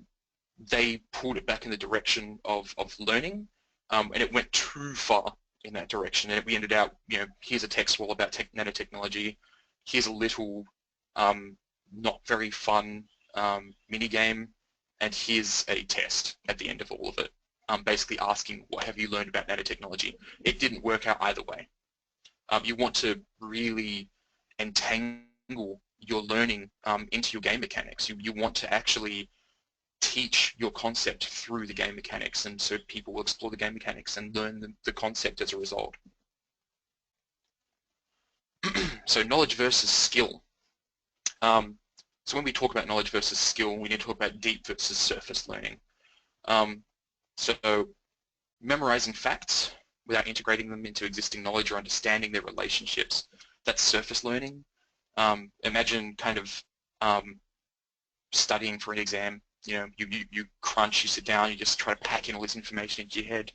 they pulled it back in the direction of learning, and it went too far in that direction, and we ended up, you know, here's a text wall about nanotechnology, here's a little not very fun mini game, and here's a test at the end of all of it, basically asking, what have you learned about nanotechnology? It didn't work out either way. You want to really entangle your learning into your game mechanics. You want to actually teach your concept through the game mechanics, and so people will explore the game mechanics and learn the concept as a result. So knowledge versus skill. So when we talk about knowledge versus skill, we need to talk about deep versus surface learning. So memorizing facts without integrating them into existing knowledge or understanding their relationships, that's surface learning. Imagine kind of studying for an exam. You know, you crunch, you sit down, you just try to pack in all this information into your head.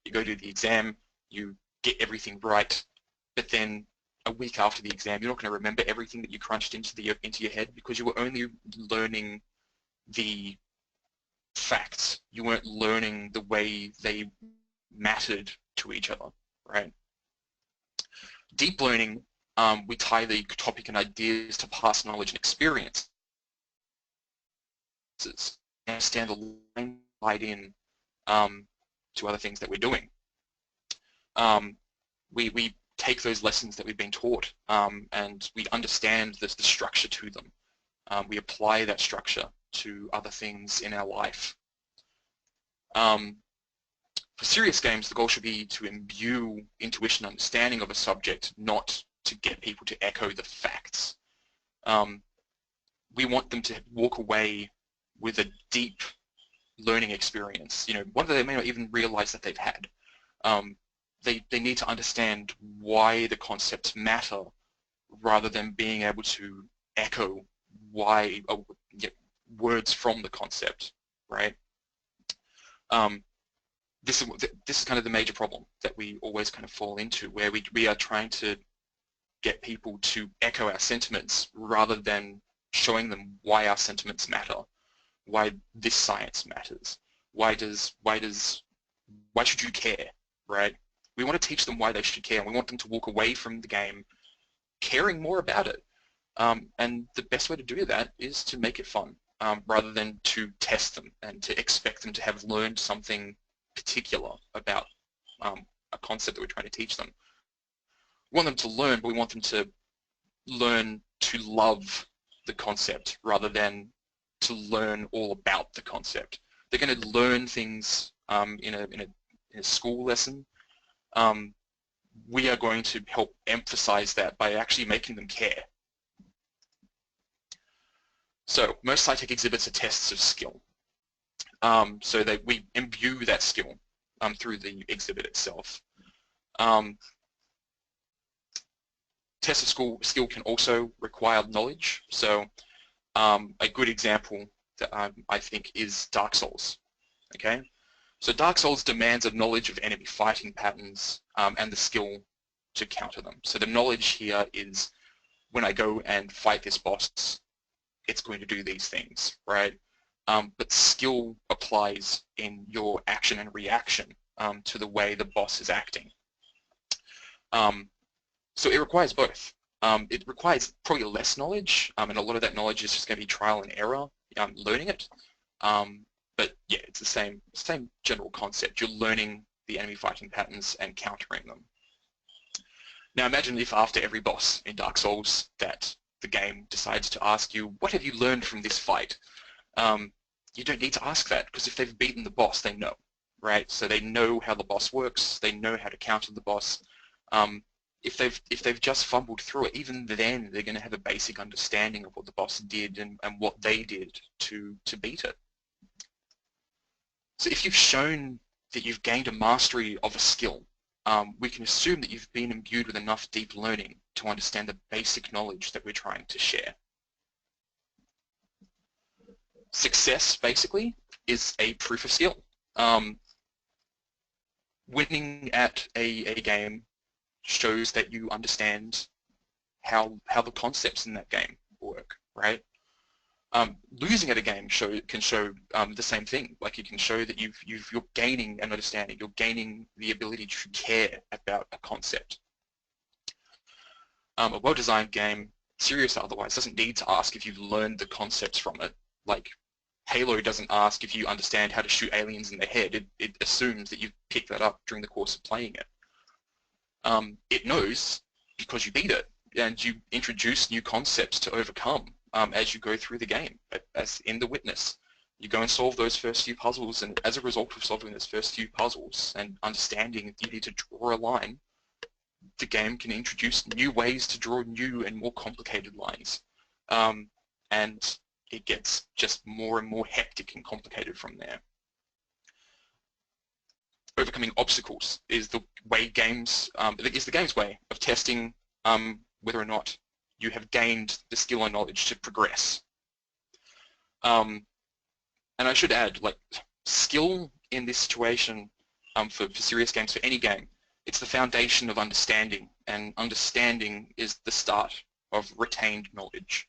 You go to the exam, you get everything right, but then a week after the exam, you're not going to remember everything that you crunched into your head because you were only learning the facts. You weren't learning the way they mattered to each other, right? Deep learning, we tie the topic and ideas to past knowledge and experience. Understand the line tied in to other things that we're doing. We take those lessons that we've been taught and we understand the structure to them. We apply that structure to other things in our life. For serious games, the goal should be to imbue intuition and understanding of a subject, not to get people to echo the facts. We want them to walk away with a deep learning experience, one that they may not even realize that they've had. They need to understand why the concepts matter rather than being able to echo why words from the concept, right? This is kind of the major problem that we always kind of fall into, where we are trying to get people to echo our sentiments rather than showing them why our sentiments matter, why this science matters, why should you care, right? We want to teach them why they should care, and we want them to walk away from the game caring more about it. And the best way to do that is to make it fun, rather than to test them and to expect them to have learned something particular about a concept that we're trying to teach them. We want them to learn, but we want them to learn to love the concept rather than to learn all about the concept. They're going to learn things in a school lesson. We are going to help emphasize that by actually making them care. So most SciTech exhibits are tests of skill. So we imbue that skill through the exhibit itself. Tests of skill can also require knowledge. So a good example that I think is Dark Souls. Okay, so Dark Souls demands a knowledge of enemy fighting patterns and the skill to counter them. So the knowledge here is, when I go and fight this boss, it's going to do these things, right? But skill applies in your action and reaction to the way the boss is acting. So it requires both. It requires probably less knowledge, and a lot of that knowledge is just going to be trial and error, learning it. But yeah, it's the same general concept. You're learning the enemy fighting patterns and countering them. Now imagine if after every boss in Dark Souls that the game decides to ask you, what have you learned from this fight? You don't need to ask that, because if they've beaten the boss, they know, right? So they know how the boss works, they know how to counter the boss. If they've just fumbled through it, even then they're going to have a basic understanding of what the boss did and what they did to beat it. So if you've shown that you've gained a mastery of a skill, we can assume that you've been imbued with enough deep learning to understand the basic knowledge that we're trying to share. Success, basically, is a proof of skill. Winning at a game shows that you understand how the concepts in that game work, right? Losing at a game can show the same thing. Like, you can show that you're gaining an understanding, you're gaining the ability to care about a concept. A well-designed game, serious or otherwise, doesn't need to ask if you've learned the concepts from it. Like, Halo doesn't ask if you understand how to shoot aliens in the head. It assumes that you've picked that up during the course of playing it. It knows because you beat it, and you introduce new concepts to overcome as you go through the game. As in The Witness, you go and solve those first few puzzles, and as a result of solving those first few puzzles and understanding that you need to draw a line, the game can introduce new ways to draw new and more complicated lines. And it gets just more and more hectic and complicated from there. Overcoming obstacles is the way games, is the game's way of testing whether or not you have gained the skill and knowledge to progress. And I should add, like, skill in this situation for serious games, for any game, it's the foundation of understanding, and understanding is the start of retained knowledge.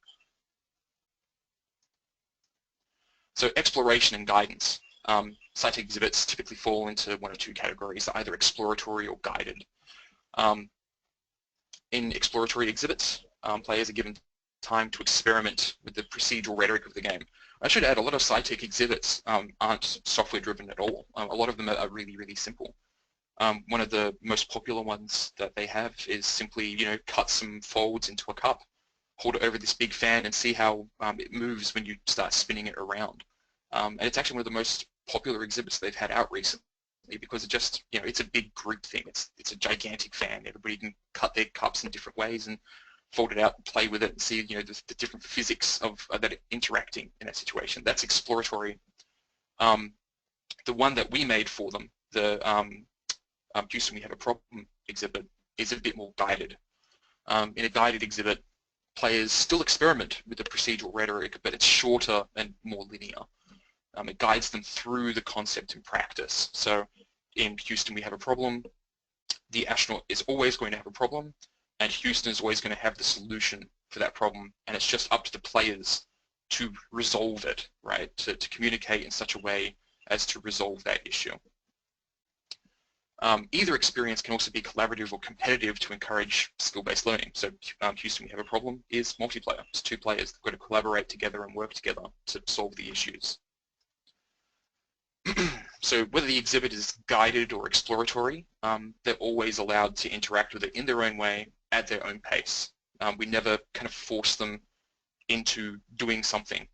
So exploration and guidance. SciTech exhibits typically fall into one of two categories, either exploratory or guided. In exploratory exhibits, players are given time to experiment with the procedural rhetoric of the game. I should add, a lot of SciTech exhibits aren't software driven at all. A lot of them are really, really simple. One of the most popular ones that they have is simply, cut some folds into a cup, hold it over this big fan, and see how it moves when you start spinning it around. And it's actually one of the most popular exhibits they've had out recently, because it just, it's a big group thing. It's a gigantic fan. Everybody can cut their cups in different ways and fold it out and play with it and see, the different physics of that interacting in that situation. That's exploratory. The one that we made for them, the Houston We Have a Problem exhibit, is a bit more guided. In a guided exhibit, players still experiment with the procedural rhetoric, but it's shorter and more linear. It guides them through the concept in practice. So in Houston We Have a Problem, the astronaut is always going to have a problem, and Houston is always going to have the solution for that problem, and it's just up to the players to resolve it, right? To communicate in such a way as to resolve that issue. Either experience can also be collaborative or competitive to encourage skill-based learning. So Houston We Have a Problem is multiplayer. It's two players that have got to collaborate together and work together to solve the issues. So whether the exhibit is guided or exploratory, they're always allowed to interact with it in their own way, at their own pace. We never kind of force them into doing something.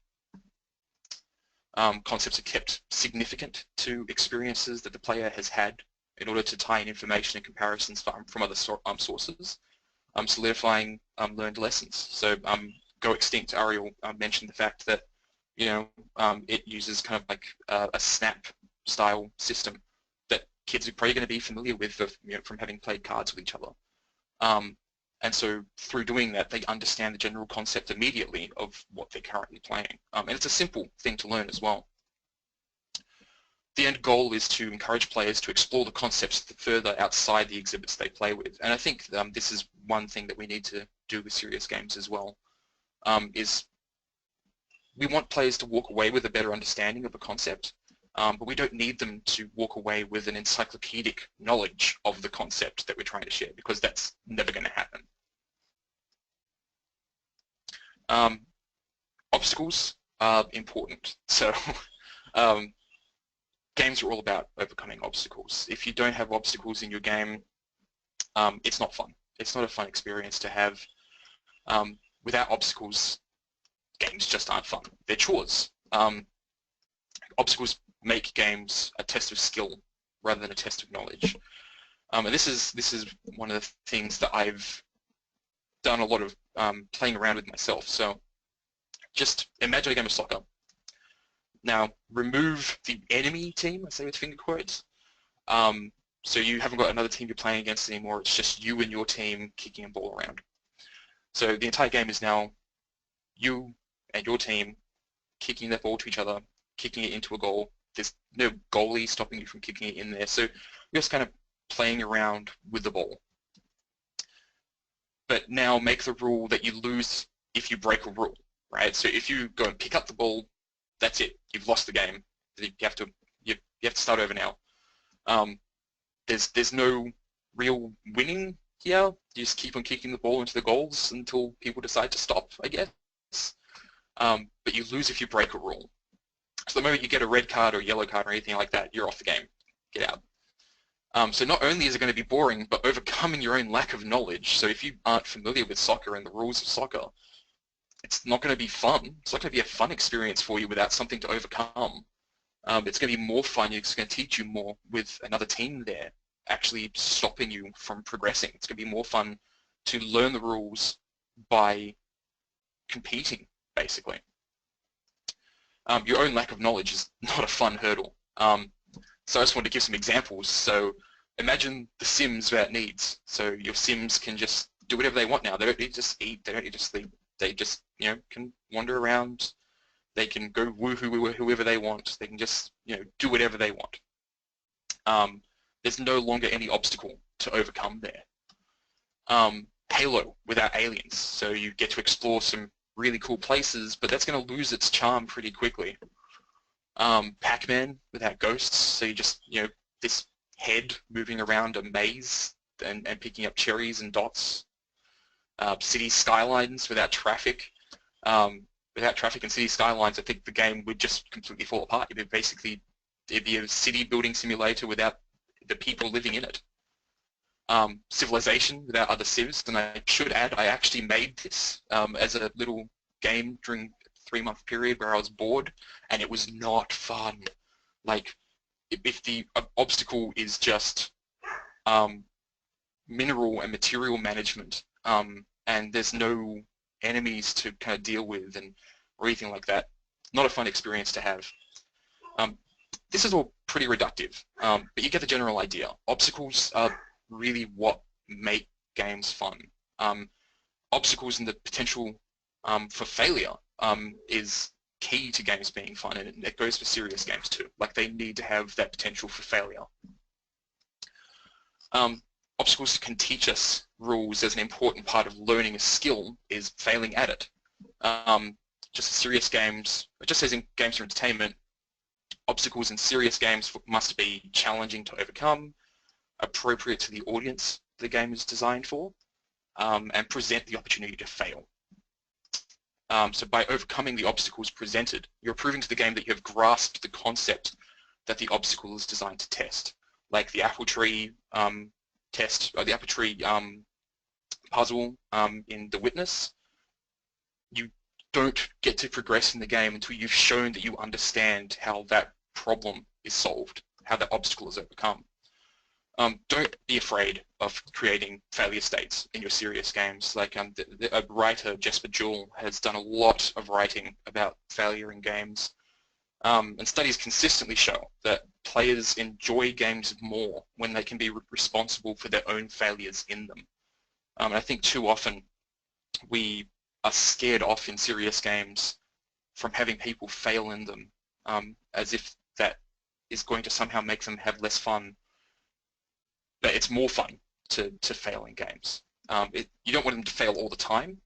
Concepts are kept significant to experiences that the player has had in order to tie in information and comparisons from other sources, solidifying learned lessons. So Go Extinct, Ariel mentioned the fact that it uses kind of like a snap style system that kids are probably going to be familiar with from having played cards with each other. And so through doing that, they understand the general concept immediately of what they're currently playing. And it's a simple thing to learn as well. The end goal is to encourage players to explore the concepts further outside the exhibits they play with. And I think this is one thing that we need to do with serious games as well, is we want players to walk away with a better understanding of a concept, but we don't need them to walk away with an encyclopedic knowledge of the concept that we're trying to share, because that's never going to happen. Obstacles are important. So games are all about overcoming obstacles. If you don't have obstacles in your game, it's not fun. It's not a fun experience to have. Without obstacles, games just aren't fun. They're chores. Obstacles make games a test of skill rather than a test of knowledge. And this is one of the things that I've done a lot of playing around with myself. So just imagine a game of soccer. Now remove the enemy team, I say with finger quotes. So you haven't got another team you're playing against anymore. It's just you and your team kicking a ball around. So the entire game is now you and your team kicking that ball to each other, kicking it into a goal. There's no goalie stopping you from kicking it in there. So you're just kind of playing around with the ball. But now make the rule that you lose if you break a rule, right? So if you go and pick up the ball, that's it. You've lost the game. You have to start over now. There's no real winning here. You just keep on kicking the ball into the goals until people decide to stop, I guess. But you lose if you break a rule. So the moment you get a red card or yellow card or anything like that, you're off the game. Get out. So not only is it going to be boring, but overcoming your own lack of knowledge. So if you aren't familiar with soccer and the rules of soccer, it's not going to be fun. It's not going to be a fun experience for you without something to overcome. It's going to be more fun. It's going to teach you more with another team there, actually stopping you from progressing. It's going to be more fun to learn the rules by competing, basically. Your own lack of knowledge is not a fun hurdle. So I just wanted to give some examples. So imagine the Sims without needs. So your Sims can just do whatever they want now. They don't need to just eat. They don't need to sleep. They just, can wander around. They can go woohoo whoever they want. They can just, do whatever they want. There's no longer any obstacle to overcome there. Halo without aliens. So you get to explore some really cool places, but that's going to lose its charm pretty quickly. Pac-Man without ghosts. So you just, this head moving around a maze and picking up cherries and dots. City skylines without traffic. Without traffic and city skylines, I think the game would just completely fall apart. It'd be a city building simulator without the people living in it. Civilization without other civs, and I should add, I actually made this as a little game during a 3-month period where I was bored, and it was not fun. Like, if the obstacle is just mineral and material management, and there's no enemies to kind of deal with or anything like that, not a fun experience to have. This is all pretty reductive, but you get the general idea. Obstacles are really what make games fun. Obstacles and the potential for failure is key to games being fun, and it goes for serious games too. Like, they need to have that potential for failure. Obstacles can teach us rules as an important part of learning a skill is failing at it. Just as serious games, just as in games for entertainment, obstacles in serious games must be challenging to overcome, appropriate to the audience the game is designed for, and present the opportunity to fail. So by overcoming the obstacles presented, you're proving to the game that you have grasped the concept that the obstacle is designed to test, like the apple tree test, or the apple tree puzzle in The Witness. You don't get to progress in the game until you've shown that you understand how that problem is solved, how that obstacle is overcome. Don't be afraid of creating failure states in your serious games. Like a writer, Jesper Jewell, has done a lot of writing about failure in games. And studies consistently show that players enjoy games more when they can be responsible for their own failures in them. And I think too often we are scared off in serious games from having people fail in them, as if that is going to somehow make them have less fun. But it's more fun to fail in games. You don't want them to fail all the time.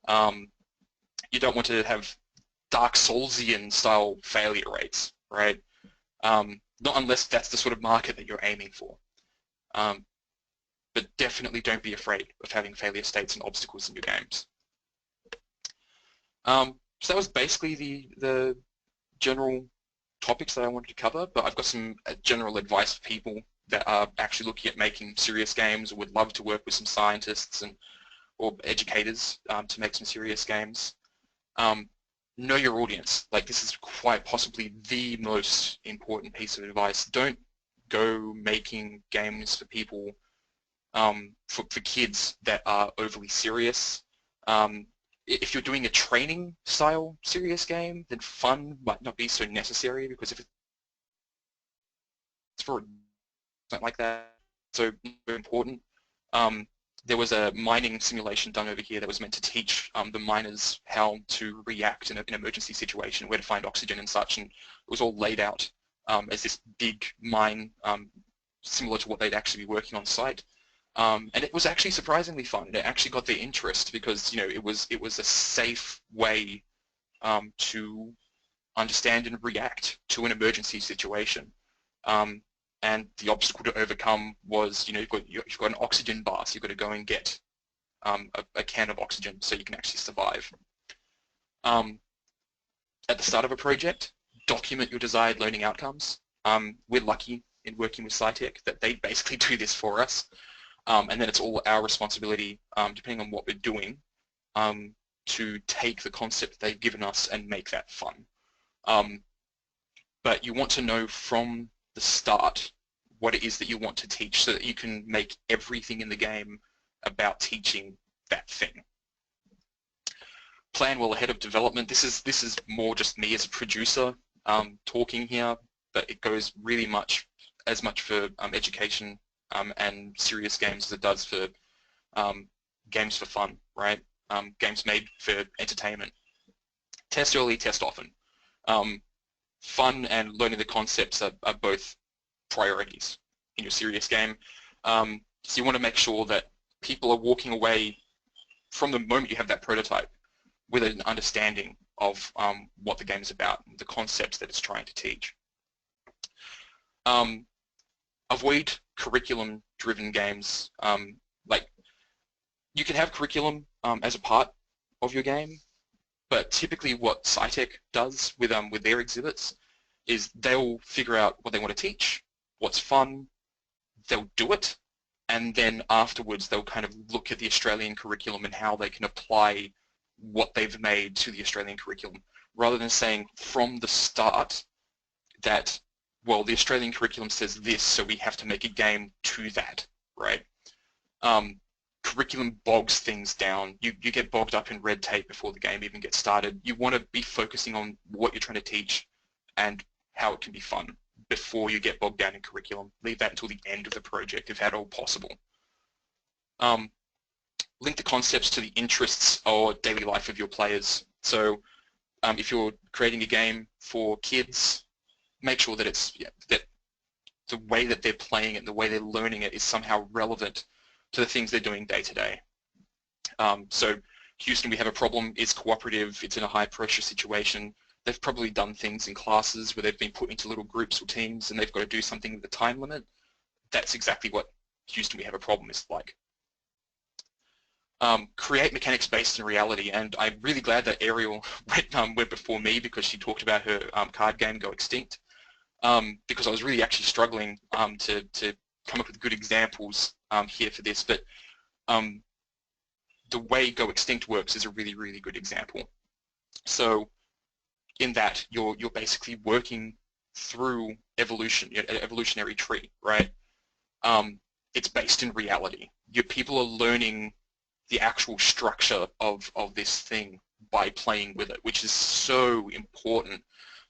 You don't want to have Dark Soulsian style failure rates, right? Not unless that's the sort of market that you're aiming for. But definitely don't be afraid of having failure states and obstacles in your games. So that was basically the general topics that I wanted to cover, but I've got some general advice for people that are actually looking at making serious games or would love to work with some scientists or educators to make some serious games. Know your audience. Like, this is quite possibly the most important piece of advice. Don't go making games for people, for kids that are overly serious. If you're doing a training style serious game, then fun might not be so necessary, because if it's for something like that, so very important. There was a mining simulation done over here that was meant to teach the miners how to react in an emergency situation, where to find oxygen and such, and it was all laid out as this big mine, similar to what they'd actually be working on site. And it was actually surprisingly fun. It actually got their interest because, you know, it was a safe way to understand and react to an emergency situation. And the obstacle to overcome was, you know, you've got an oxygen bar, so you've got to go and get a can of oxygen so you can actually survive. At the start of a project, document your desired learning outcomes. We're lucky in working with SciTech that they basically do this for us. And then it's all our responsibility, depending on what we're doing, to take the concept they've given us and make that fun. But you want to know from the start what it is that you want to teach, so that you can make everything in the game about teaching that thing. Plan well ahead of development. This is more just me as a producer talking here, but it goes really as much for education and serious games as it does for games for fun, right? Games made for entertainment. Test early, test often. Fun and learning the concepts are both priorities in your serious game. So you want to make sure that people are walking away from the moment you have that prototype with an understanding of what the game is about, the concepts that it's trying to teach. Avoid curriculum-driven games. Like, you can have curriculum as a part of your game, but typically what SciTech does with their exhibits is they'll figure out what they want to teach, what's fun, they'll do it, and then afterwards they'll kind of look at the Australian curriculum and how they can apply what they've made to the Australian curriculum, rather than saying from the start that well, the Australian curriculum says this, so we have to make a game to that, right? Curriculum bogs things down. You get bogged up in red tape before the game even gets started. You want to be focusing on what you're trying to teach and how it can be fun before you get bogged down in curriculum. Leave that until the end of the project if at all possible. Link the concepts to the interests or daily life of your players. So if you're creating a game for kids, make sure that that the way that they're playing it, the way they're learning it is somehow relevant to the things they're doing day to day. So Houston, we have a problem, it's cooperative, it's in a high pressure situation. They've probably done things in classes where they've been put into little groups or teams and they've got to do something with a time limit. That's exactly what Houston, we have a problem is like. Create mechanics based in reality, and I'm really glad that Ariel went before me because she talked about her card game Go Extinct, because I was really actually struggling to come up with good examples here for this, but the way Go Extinct works is a really, really good example. So in that you're basically working through evolution, an evolutionary tree, right? It's based in reality. Your people are learning the actual structure of this thing by playing with it, which is so important.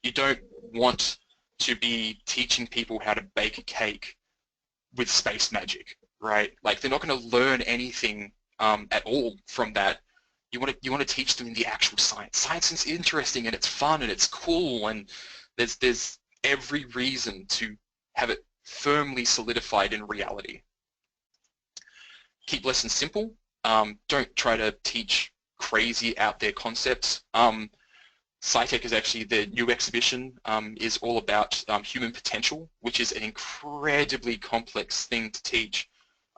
You don't want to be teaching people how to bake a cake with space magic, right? Like they're not going to learn anything at all from that. You want to teach them in the actual science. Science is interesting and it's fun and it's cool, and there's every reason to have it firmly solidified in reality. Keep lessons simple. Don't try to teach crazy out there concepts. SciTech is actually, the new exhibition is all about human potential, which is an incredibly complex thing to teach,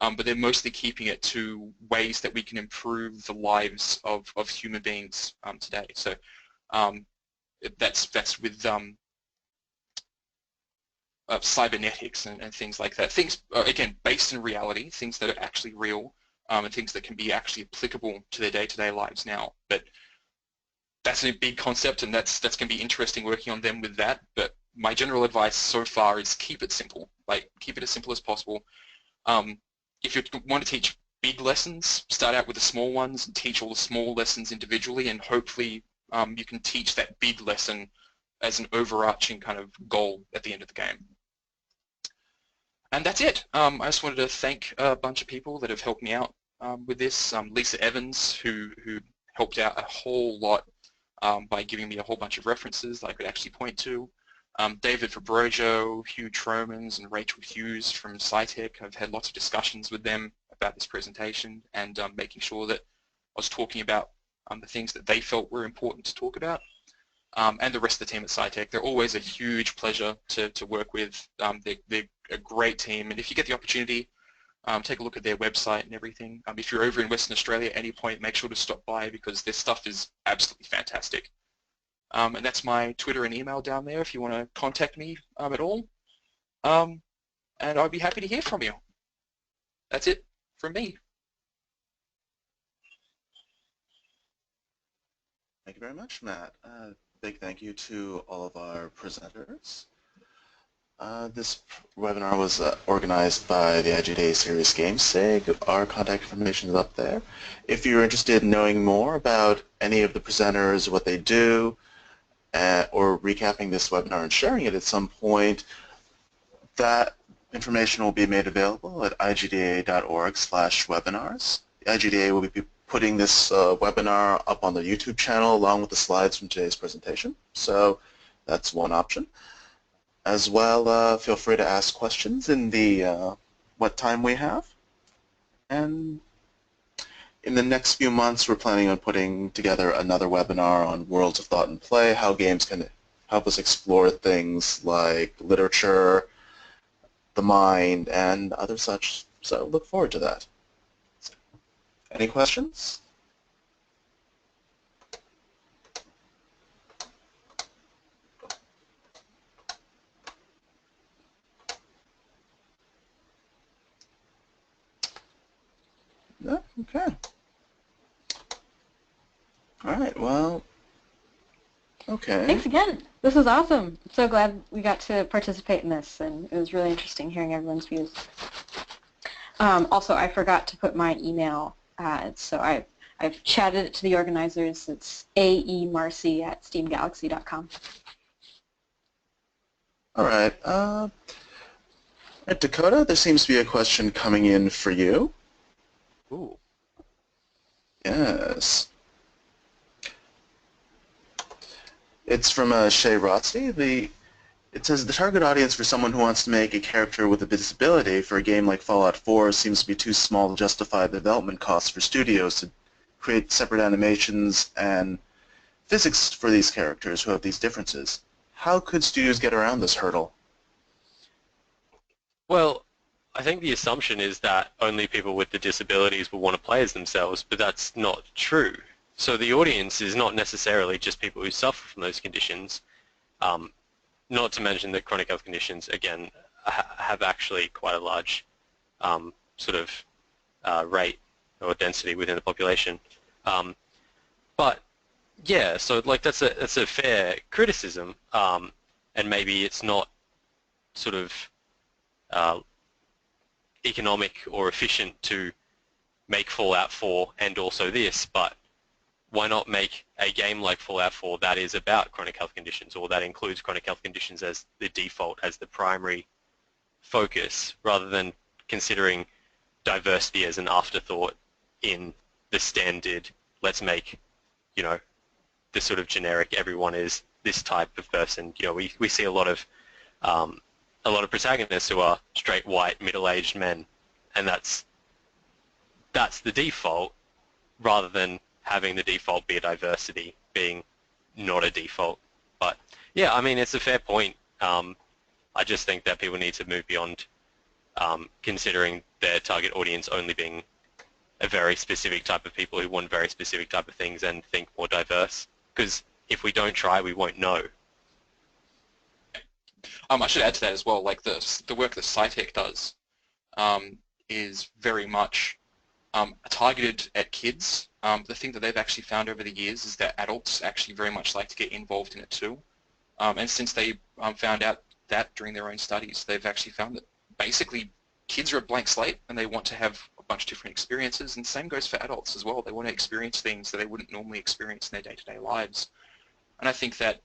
but they're mostly keeping it to ways that we can improve the lives of human beings today. So that's with cybernetics and things like that. Things, again, based in reality, things that are actually real, and things that can be actually applicable to their day-to-day lives now. But that's a big concept, and that's going to be interesting working on them with that. But my general advice so far is keep it simple. Like, keep it as simple as possible. If you want to teach big lessons, start out with the small ones and teach all the small lessons individually, and hopefully you can teach that big lesson as an overarching kind of goal at the end of the game. And that's it. I just wanted to thank a bunch of people that have helped me out with this. Lisa Evans, who helped out a whole lot by giving me a whole bunch of references that I could actually point to. David Fabrojo, Hugh Tromans, and Rachel Hughes from SciTech. I've had lots of discussions with them about this presentation and making sure that I was talking about the things that they felt were important to talk about. And the rest of the team at SciTech. They're always a huge pleasure to work with. They're a great team, and if you get the opportunity, take a look at their website and everything. If you're over in Western Australia at any point, make sure to stop by because their stuff is absolutely fantastic. And that's my Twitter and email down there if you want to contact me at all. And I'd be happy to hear from you. That's it from me. Thank you very much, Matt. Big thank you to all of our presenters. This webinar was organized by the IGDA Serious Games SIG. Our contact information is up there. If you're interested in knowing more about any of the presenters, what they do, or recapping this webinar and sharing it at some point, that information will be made available at igda.org/webinars. The IGDA will be putting this webinar up on the YouTube channel along with the slides from today's presentation. So that's one option. As well, feel free to ask questions in the what time we have. And in the next few months, we're planning on putting together another webinar on worlds of thought and play, how games can help us explore things like literature, the mind, and other such. So look forward to that. Any questions? No? Okay. All right, well, Okay. Thanks again. This was awesome. I'm so glad we got to participate in this, and it was really interesting hearing everyone's views. Also, I forgot to put my email, so I've chatted it to the organizers. It's aemarcy@steamgalaxy.com. All right. Dakota, there seems to be a question coming in for you. Ooh. Yes. It's from Shay Rossi. It says the target audience for someone who wants to make a character with a disability for a game like Fallout 4 seems to be too small to justify the development costs for studios to create separate animations and physics for these characters who have these differences. How could studios get around this hurdle? Well, I think the assumption is that only people with the disabilities will want to play as themselves, but that's not true. So the audience is not necessarily just people who suffer from those conditions, not to mention that chronic health conditions, again, have actually quite a large sort of rate or density within the population. But yeah, so like that's a fair criticism, and maybe it's not sort of economic or efficient to make Fallout 4 and also this, but why not make a game like Fallout 4 that is about chronic health conditions, or that includes chronic health conditions as the default, as the primary focus, rather than considering diversity as an afterthought in the standard, let's make, you know, the sort of generic everyone is this type of person. You know, we see a lot of protagonists who are straight, white, middle-aged men, and that's the default, rather than having the default be a diversity being not a default. But yeah, I mean, it's a fair point. I just think that people need to move beyond considering their target audience only being a very specific type of people who want very specific type of things, and think more diverse. Because if we don't try, we won't know. I should add to that as well, like the work that SciTech does is very much targeted at kids. The thing that they've actually found over the years is that adults actually very much like to get involved in it too. And since they found out that during their own studies, they've actually found that basically kids are a blank slate and they want to have a bunch of different experiences, and the same goes for adults as well. They want to experience things that they wouldn't normally experience in their day-to-day lives. And I think that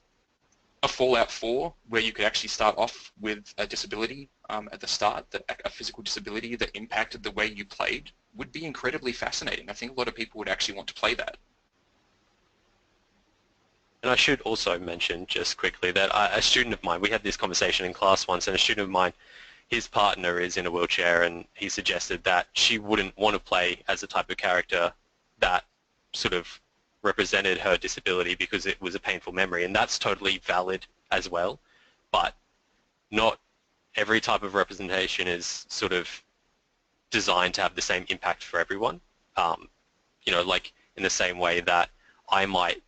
a Fallout 4, where you could actually start off with a disability at the start, a physical disability that impacted the way you played, would be incredibly fascinating. I think a lot of people would actually want to play that. And I should also mention just quickly that a student of mine, we had this conversation in class once, and a student of mine, his partner is in a wheelchair, and he suggested that she wouldn't want to play as a type of character that sort of represented her disability because it was a painful memory, and that's totally valid as well. But not every type of representation is sort of designed to have the same impact for everyone. You know, like in the same way that I might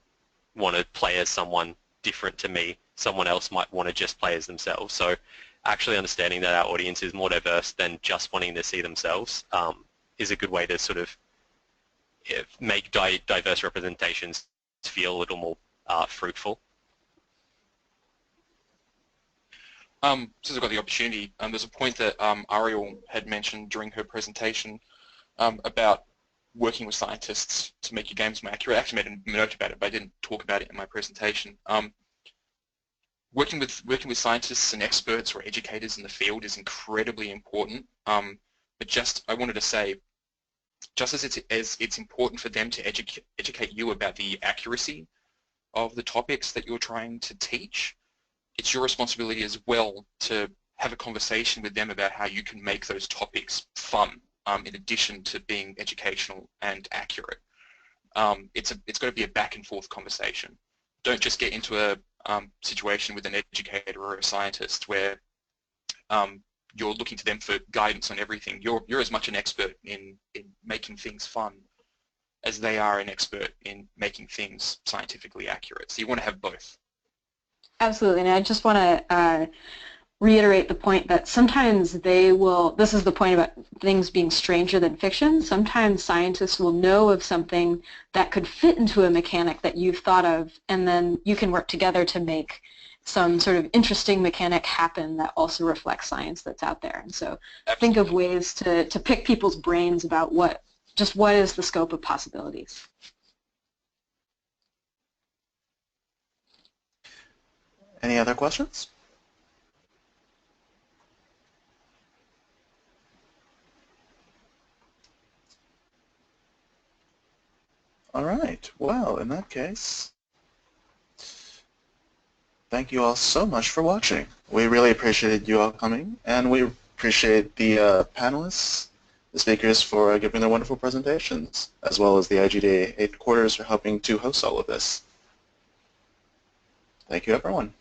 want to play as someone different to me, someone else might want to just play as themselves. So actually understanding that our audience is more diverse than just wanting to see themselves is a good way to sort of make diverse representations feel a little more fruitful. Since I've got the opportunity, there's a point that Ariel had mentioned during her presentation about working with scientists to make your games more accurate. I actually made a note about it, but I didn't talk about it in my presentation. Working with scientists and experts or educators in the field is incredibly important. But I wanted to say, just as it's important for them to educate you about the accuracy of the topics that you're trying to teach, it's your responsibility as well to have a conversation with them about how you can make those topics fun, in addition to being educational and accurate. It's got to be a back and forth conversation. Don't just get into a situation with an educator or a scientist where you're looking to them for guidance on everything. You're as much an expert in making things fun as they are an expert in making things scientifically accurate. So you want to have both. Absolutely, and I just want to reiterate the point that sometimes they will, this is the point about things being stranger than fiction, sometimes scientists will know of something that could fit into a mechanic that you've thought of, and then you can work together to make some sort of interesting mechanic happen that also reflects science that's out there. And so think of ways to pick people's brains about what is the scope of possibilities. Any other questions? All right. Well, in that case, thank you all so much for watching. We really appreciated you all coming, and we appreciate the panelists, the speakers for giving their wonderful presentations, as well as the IGDA headquarters for helping to host all of this. Thank you, everyone.